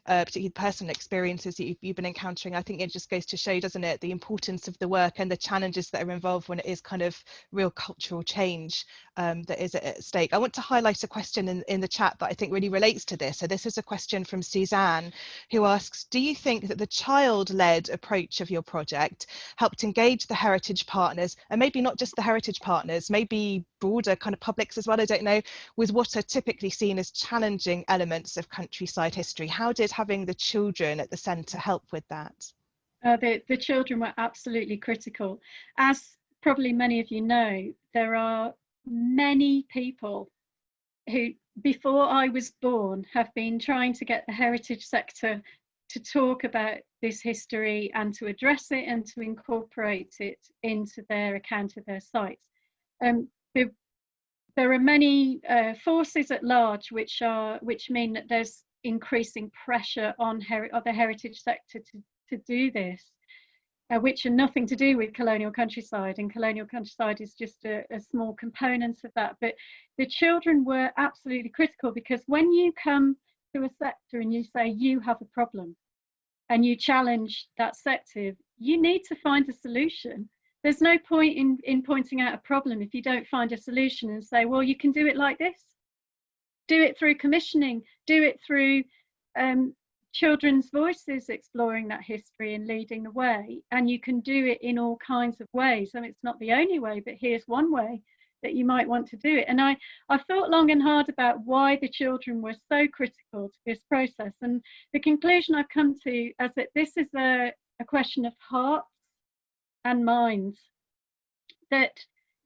particularly personal experiences that you've been encountering. I think it just goes to show, doesn't it, the importance of the work and the challenges that are involved when it is kind of real cultural change that is at stake. I want to highlight a question in the chat that I think really relates to this. So this is a question from Suzanne, who asks, do you think that the child-led approach of your project helped engage the heritage partners, and maybe not just the heritage partners, maybe broader kind of publics as well, I don't know, with what are typically seen as challenging elements of countryside history? How did having the children at the centre help with that? The children were absolutely critical. As probably many of you know, there are many people who, before I was born, have been trying to get the heritage sector to talk about this history and to address it and to incorporate it into their account of their sites. There are many forces at large which mean that there's increasing pressure on the heritage sector to do this, which are nothing to do with Colonial Countryside, and Colonial Countryside is just a small component of that. But the children were absolutely critical, because when you come to a sector and you say you have a problem and you challenge that sector, you need to find a solution. There's no point in pointing out a problem if you don't find a solution and say, well, you can do it like this. Do it through commissioning, do it through children's voices exploring that history and leading the way. And you can do it in all kinds of ways. I mean, it's not the only way, but here's one way that you might want to do it. And I've thought long and hard about why the children were so critical to this process. And the conclusion I've come to is that this is a question of hearts and minds, that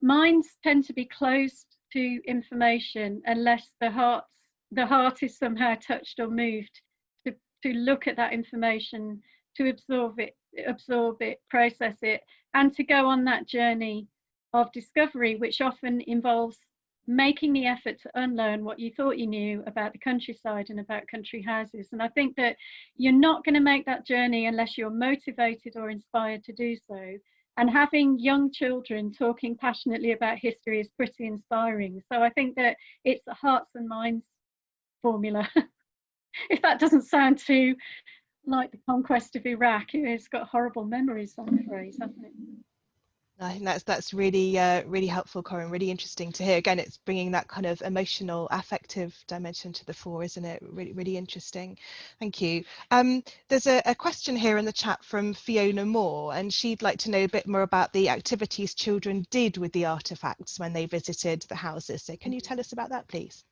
minds tend to be closed to information unless the heart is somehow touched or moved to look at that information, to absorb it, process it, and to go on that journey of discovery, which often involves making the effort to unlearn what you thought you knew about the countryside and about country houses. And I think that you're not going to make that journey unless you're motivated or inspired to do so. And having young children talking passionately about history is pretty inspiring. So I think that it's a hearts and minds formula. If that doesn't sound too like the conquest of Iraq, it's got horrible memories on the phrase, hasn't it? I think that's really really helpful, Corinne. Really interesting to hear. Again, it's bringing that kind of emotional, affective dimension to the fore, isn't it? Really, really interesting. Thank you. There's a question here in the chat from Fiona Moore, and she'd like to know a bit more about the activities children did with the artefacts when they visited the houses. So can you tell us about that, please?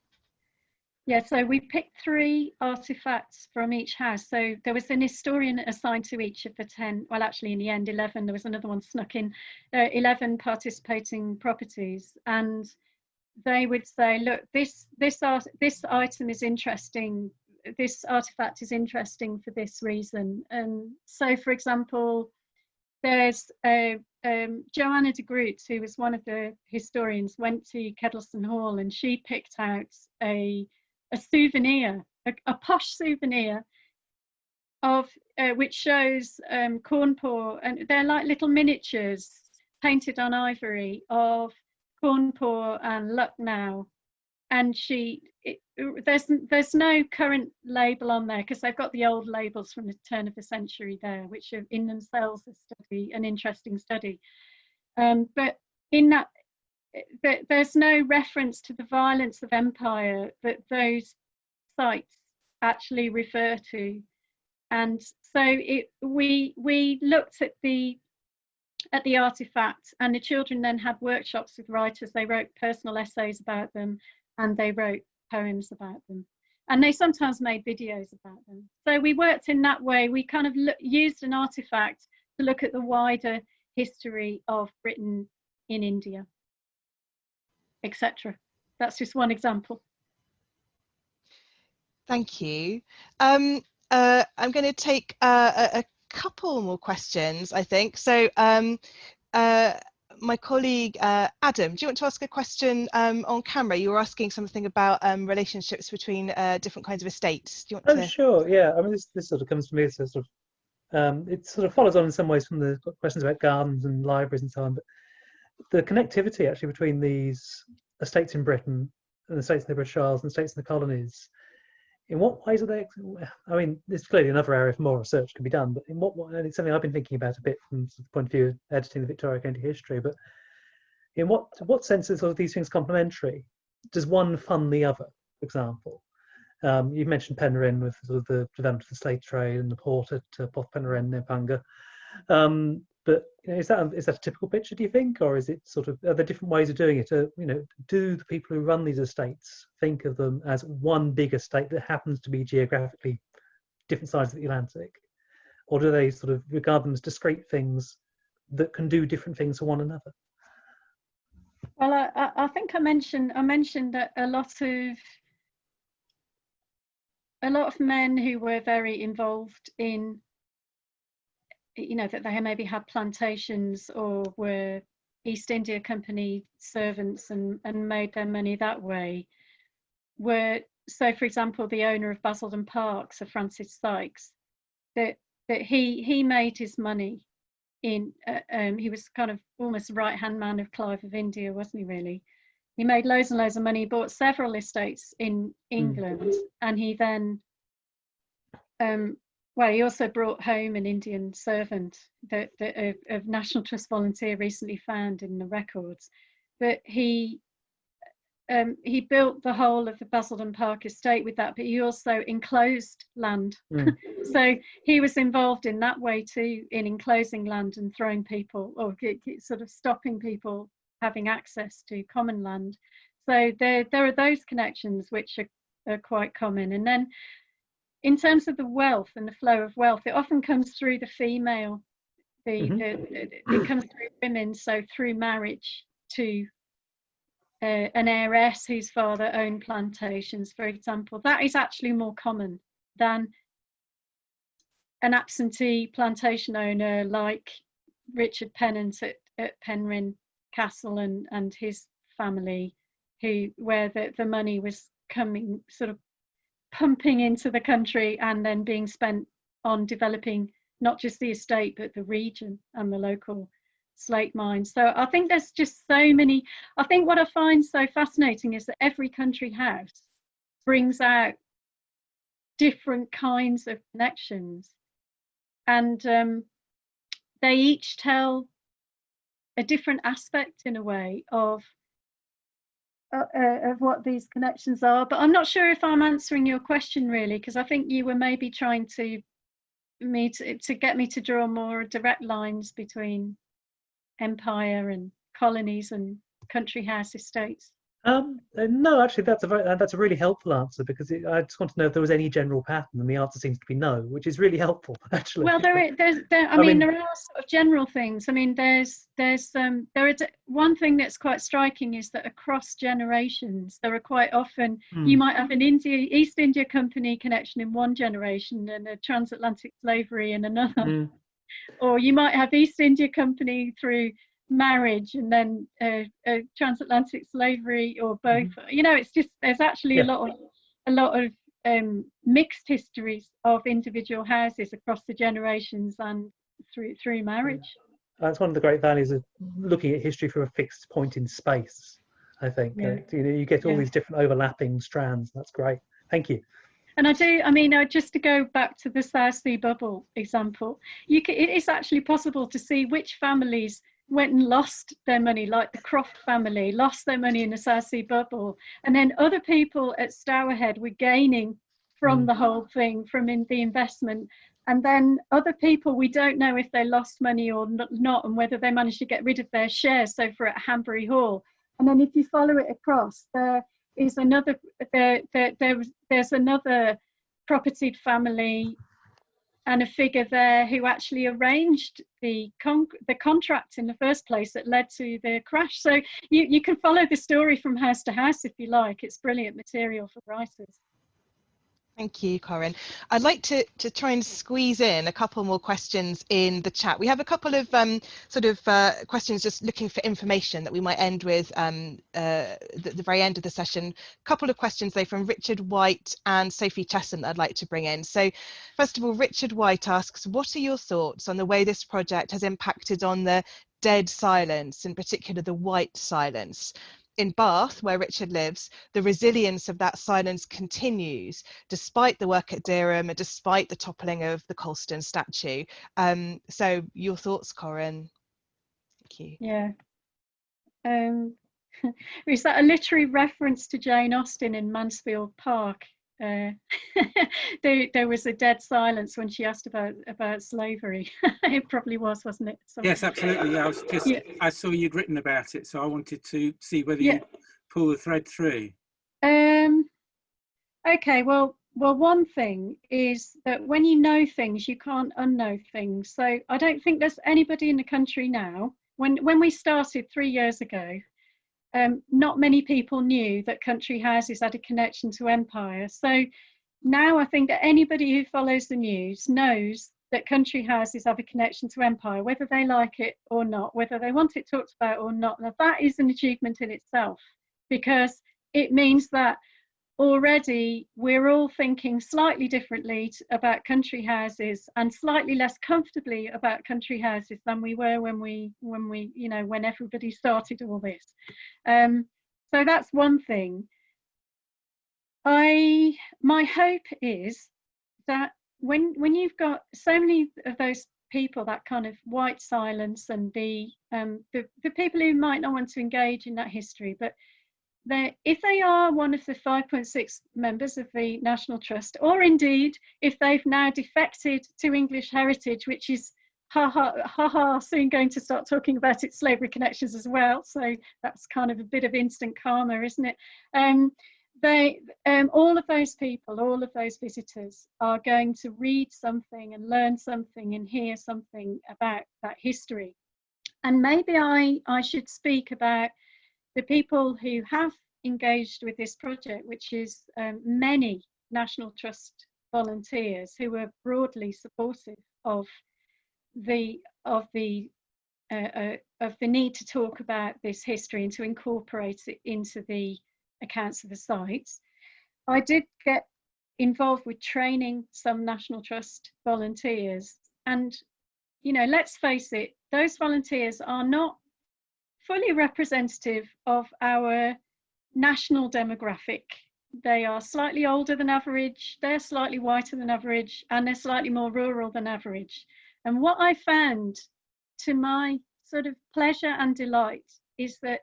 Yeah, so we picked 3 artifacts from each house. So there was an historian assigned to each of the 10, well, actually in the end 11, there was another one snuck in, 11 participating properties. And they would say, look, this item is interesting, this artifact is interesting for this reason. And so, for example, there's Joanna de Groot, who was one of the historians, went to Kedleston Hall, and she picked out a souvenir, a posh souvenir of which shows Cawnpore, and they're like little miniatures painted on ivory of Cawnpore and Lucknow and there's no current label on there because they've got the old labels from the turn of the century there, which are in themselves an interesting study. But in that, there's no reference to the violence of empire that those sites actually refer to. And so we looked at the artifact, and the children then had workshops with writers. They wrote personal essays about them, and they wrote poems about them, and they sometimes made videos about them. So we worked in that way. We kind of used an artifact to look at the wider history of Britain in India, etc. That's just one example. Thank you. I'm going to take a couple more questions, I think. So my colleague Adam, do you want to ask a question on camera? You were asking something about relationships between different kinds of estates. Do you want to? Sure, yeah. I mean, this sort of comes to me as a sort of, it sort of follows on in some ways from the questions about gardens and libraries and so on, but the connectivity actually between these estates in Britain and the estates in the British Isles and the estates in the colonies, in what ways are they? I mean, there's clearly another area for more research can be done, but in what, and it's something I've been thinking about a bit from the point of view of editing the Victoria County history, but in what sense are sort of these things complementary? Does one fund the other, for example? You've mentioned Penryn with sort of the development of the slave trade and the port at Porth Penryn near Bangor. But you know, is that a typical picture, do you think, or is it sort of, are there different ways of doing it? You know, do the people who run these estates think of them as one big estate that happens to be geographically different sides of the Atlantic, or do they sort of regard them as discrete things that can do different things for one another? Well, I think I mentioned that a lot of men who were very involved in, you know, that they maybe had plantations or were East India Company servants and made their money that way, were, so for example, the owner of Basildon Park, Sir Francis Sykes, that he made his money in, he was kind of almost right-hand man of Clive of India, wasn't he really? He made loads and loads of money, bought several estates in England, and he then, well, he also brought home an Indian servant that a National Trust volunteer recently found in the records. But he built the whole of the Basildon Park estate with that, but he also enclosed land. So he was involved in that way too, in enclosing land and throwing people, or sort of stopping people having access to common land. So there are those connections which are quite common. And then in terms of the wealth and the flow of wealth, it often comes through the female. It comes through women, so through marriage to an heiress whose father owned plantations, for example. That is actually more common than an absentee plantation owner like Richard Pennant at Penryn Castle and his family, where the money was coming, sort of pumping into the country and then being spent on developing not just the estate but the region and the local slate mines. So I think there's just so many. I think what I find so fascinating is that every country house brings out different kinds of connections, and they each tell a different aspect in a way of what these connections are. But I'm not sure if I'm answering your question really, because I think you were maybe trying to get me to draw more direct lines between empire and colonies and country house estates. No, actually, that's a really helpful answer, because I just want to know if there was any general pattern, and the answer seems to be no, which is really helpful, actually. Well, there are sort of general things. I mean, there is one thing that's quite striking is that across generations, there are quite often you might have an East India Company connection in one generation and a transatlantic slavery in another, or you might have East India Company through marriage and then transatlantic slavery, or both. You know, it's just, there's actually a lot of mixed histories of individual houses across the generations and through marriage. That's one of the great values of looking at history from a fixed point in space. I think. Yeah. You get all Yeah. these different overlapping strands. That's great. Thank you. And I mean, just to go back to the South Sea bubble example, it is actually possible to see which families went and lost their money, like the Croft family lost their money in the South Sea bubble, and then other people at Stourhead were gaining from the whole thing, from the investment. And then other people, we don't know if they lost money or not, and whether they managed to get rid of their shares. So for at Hanbury Hall, and then if you follow it across, there is another. There's another propertied family and a figure there who actually arranged the contract in the first place that led to the crash. So you can follow the story from house to house if you like. It's brilliant material for writers. Thank you, Corinne. I'd like to try and squeeze in a couple more questions in the chat. We have a couple of questions just looking for information that we might end with the very end of the session. A couple of questions though from Richard White and Sophie Chesson that I'd like to bring in. So first of all, Richard White asks, what are your thoughts on the way this project has impacted on the dead silence, in particular the white silence? In Bath, where Richard lives, the resilience of that silence continues, despite the work at Dereham and despite the toppling of the Colston statue. So your thoughts, Corinne? Thank you. Yeah. Is that a literary reference to Jane Austen in Mansfield Park? There was a dead silence when she asked about slavery. It probably was, wasn't it? Something. Yes, absolutely. Yeah, I saw you'd written about it, so I wanted to see whether you pull the thread through. Okay, well, one thing is that when you know things, you can't unknow things. So I don't think there's anybody in the country now. When we started 3 years ago, not many people knew that country houses had a connection to empire. So now I think that anybody who follows the news knows that country houses have a connection to empire, whether they like it or not, whether they want it talked about or not. Now that is an achievement in itself, because it means that already we're all thinking slightly differently about country houses and slightly less comfortably about country houses than we were when everybody started all this. So that's one thing. My hope is that when you've got so many of those people, that kind of white silence, and the people who might not want to engage in that history, but if they are one of the 5.6 members of the National Trust, or indeed if they've now defected to English Heritage, which is soon going to start talking about its slavery connections as well, so that's kind of a bit of instant karma, isn't it? All of those people, all of those visitors are going to read something and learn something and hear something about that history. And maybe I should speak about the people who have engaged with this project, which is many National Trust volunteers who are broadly supportive of the need to talk about this history and to incorporate it into the accounts of the sites. I did get involved with training some National Trust volunteers, and let's face it, those volunteers are not fully representative of our national demographic. They are slightly older than average, they're slightly whiter than average, and they're slightly more rural than average. And what I found, to my sort of pleasure and delight, is that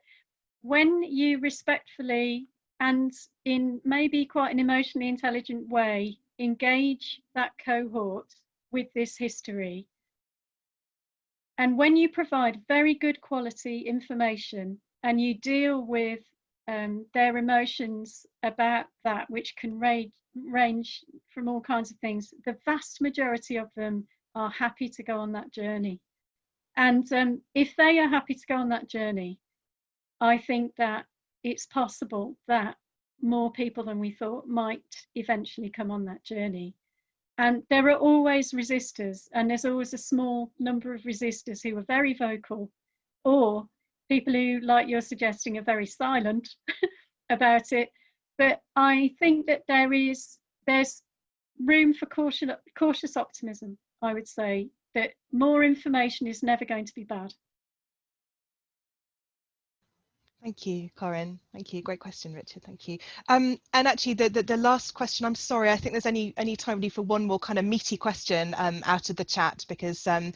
when you respectfully and in maybe quite an emotionally intelligent way engage that cohort with this history, and when you provide very good quality information and you deal with their emotions about that, which can range from all kinds of things, the vast majority of them are happy to go on that journey. And if they are happy to go on that journey, I think that it's possible that more people than we thought might eventually come on that journey. And there are always resistors, and there's always a small number of resistors who are very vocal, or people who, like you're suggesting, are very silent about it. But I think that there's room for cautious optimism. I would say that more information is never going to be bad. Thank you, Corinne. Thank you. Great question, Richard. Thank you. And actually, the last question, I'm sorry, I think there's any time really for one more kind of meaty question out of the chat, because I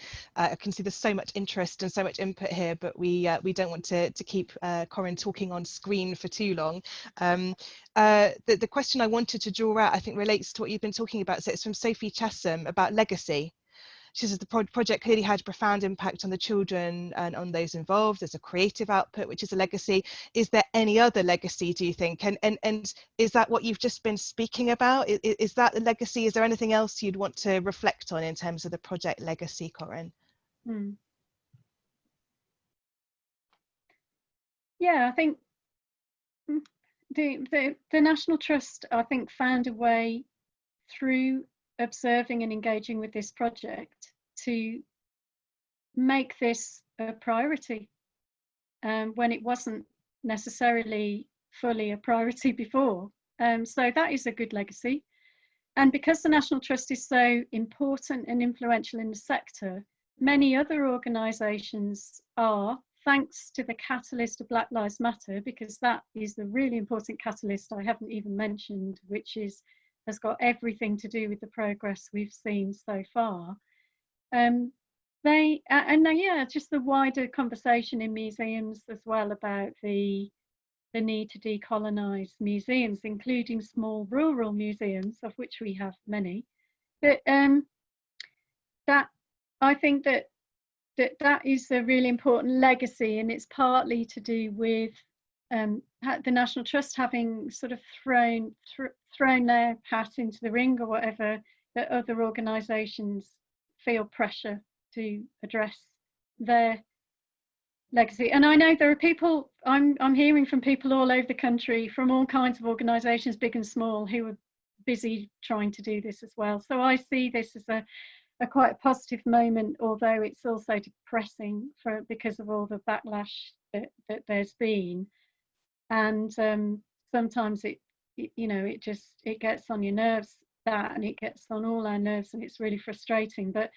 can see there's so much interest and so much input here, but we don't want to keep Corinne talking on screen for too long. The question I wanted to draw out, I think, relates to what you've been talking about. So it's from Sophie Chesham about legacy. She says the project clearly had a profound impact on the children and on those involved. There's a creative output, which is a legacy. Is there any other legacy, do you think? And is that what you've just been speaking about? Is that the legacy? Is there anything else you'd want to reflect on in terms of the project legacy, Corinne? Yeah, I think the National Trust, I think, found a way through observing and engaging with this project to make this a priority when it wasn't necessarily fully a priority before. So that is a good legacy. And because the National Trust is so important and influential in the sector, many other organisations are, thanks to the catalyst of Black Lives Matter, because that is the really important catalyst I haven't even mentioned, which has got everything to do with the progress we've seen so far. Yeah, just the wider conversation in museums as well about the need to decolonise museums, including small rural museums, of which we have many. But that I think that is a really important legacy, and it's partly to do with the National Trust having sort of thrown their hat into the ring or whatever, that other organisations feel pressure to address their legacy. And I know there are people, I'm hearing from people all over the country, from all kinds of organisations, big and small, who are busy trying to do this as well. So I see this as a quite positive moment, although it's also depressing because of all the backlash that there's been. And sometimes it gets on your nerves, and it gets on all our nerves, and it's really frustrating. But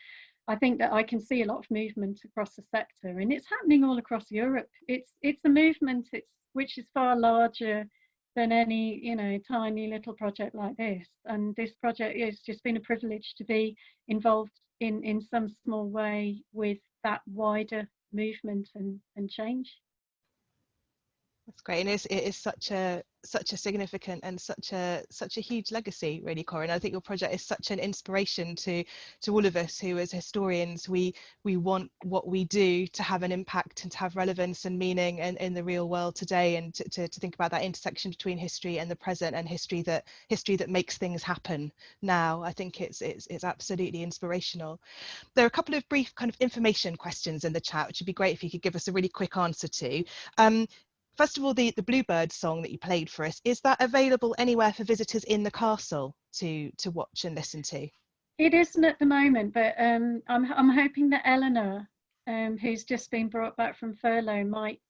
I think that I can see a lot of movement across the sector, and it's happening all across Europe. It's a movement which is far larger than any tiny little project like this. And this project has just been a privilege to be involved in some small way with that wider movement and change. That's great, and it is such a significant and such a huge legacy, really, Corinne. I think your project is such an inspiration to all of us who, as historians, we want what we do to have an impact and to have relevance and meaning in the real world today, and to think about that intersection between history and the present, and history that makes things happen now. I think it's absolutely inspirational. There are a couple of brief kind of information questions in the chat, which would be great if you could give us a really quick answer to. First of all, the Bluebird song that you played for us, is that available anywhere for visitors in the castle to watch and listen to? It isn't at the moment, but I'm hoping that Eleanor, who's just been brought back from furlough, might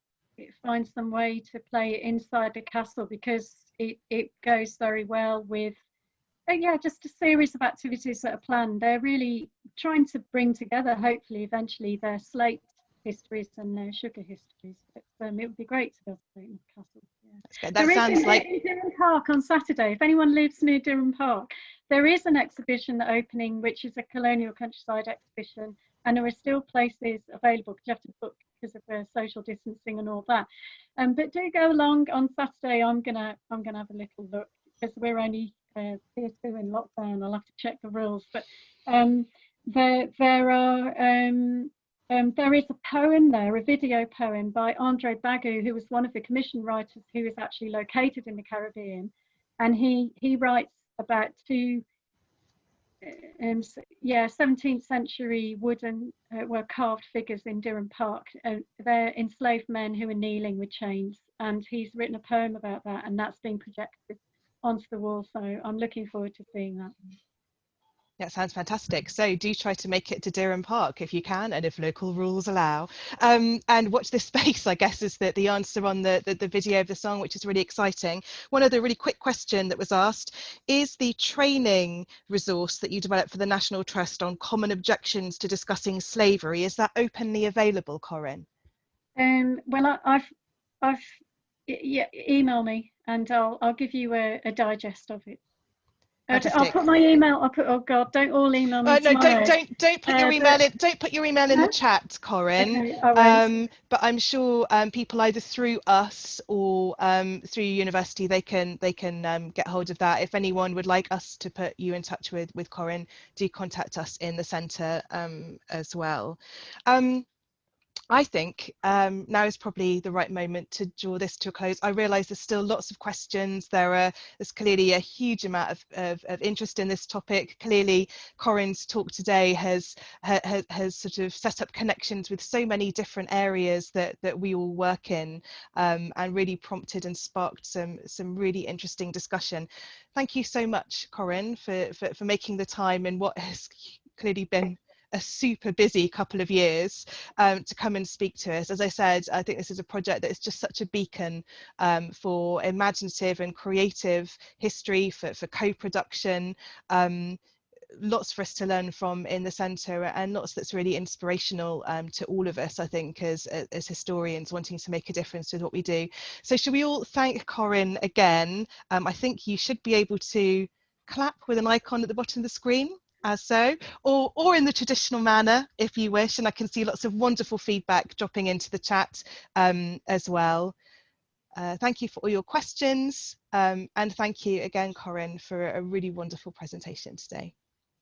find some way to play it inside the castle, because it goes very well with just a series of activities that are planned. They're really trying to bring together, hopefully, eventually, their slate histories and their sugar histories. But it would be great to go to the castle. Yeah. That sounds like in Durham Park on Saturday. If anyone lives near Durham Park, there is an exhibition opening, which is a Colonial Countryside exhibition, and there are still places available, because you have to book because of the social distancing and all that. But do go along on Saturday. I'm gonna have a little look, because we're only tier 2 in lockdown. I'll have to check the rules, but there is a poem there, a video poem by Andre Bagu, who was one of the commission writers who is actually located in the Caribbean, and he writes about two 17th century wooden carved figures in Durham Park. They're enslaved men who are kneeling with chains, and he's written a poem about that, and that's being projected onto the wall, so I'm looking forward to seeing that. That sounds fantastic. So do try to make it to Durham Park if you can, and if local rules allow. And watch this space, I guess, is the answer on the video of the song, which is really exciting. One other really quick question that was asked, is the training resource that you developed for the National Trust on common objections to discussing slavery, is that openly available, Corinne? Well, I've Yeah, email me and I'll give you a digest of it. I'll Fantastic. put my email. Oh God, don't all email me No, tomorrow. don't put your email in. Don't put your email in the chat, Corinne. Okay, I won't. But I'm sure people either through us or through university they can get hold of that. If anyone would like us to put you in touch with Corinne, do contact us in the centre as well. I think now is probably the right moment to draw this to a close. I realise there's still lots of questions. There's clearly a huge amount of interest in this topic. Clearly, Corinne's talk today has sort of set up connections with so many different areas that we all work in, and really prompted and sparked some really interesting discussion. Thank you so much, Corinne, for making the time in what has clearly been a super busy couple of years to come and speak to us. As I said, I think this is a project that is just such a beacon for imaginative and creative history, for co-production, lots for us to learn from in the centre, and lots that's really inspirational to all of us, I think, as historians wanting to make a difference with what we do. So should we all thank Corinne again? I think you should be able to clap with an icon at the bottom of the screen, as so, or in the traditional manner if you wish, and I can see lots of wonderful feedback dropping into the chat as well. Thank you for all your questions, and thank you again, Corinne, for a really wonderful presentation today.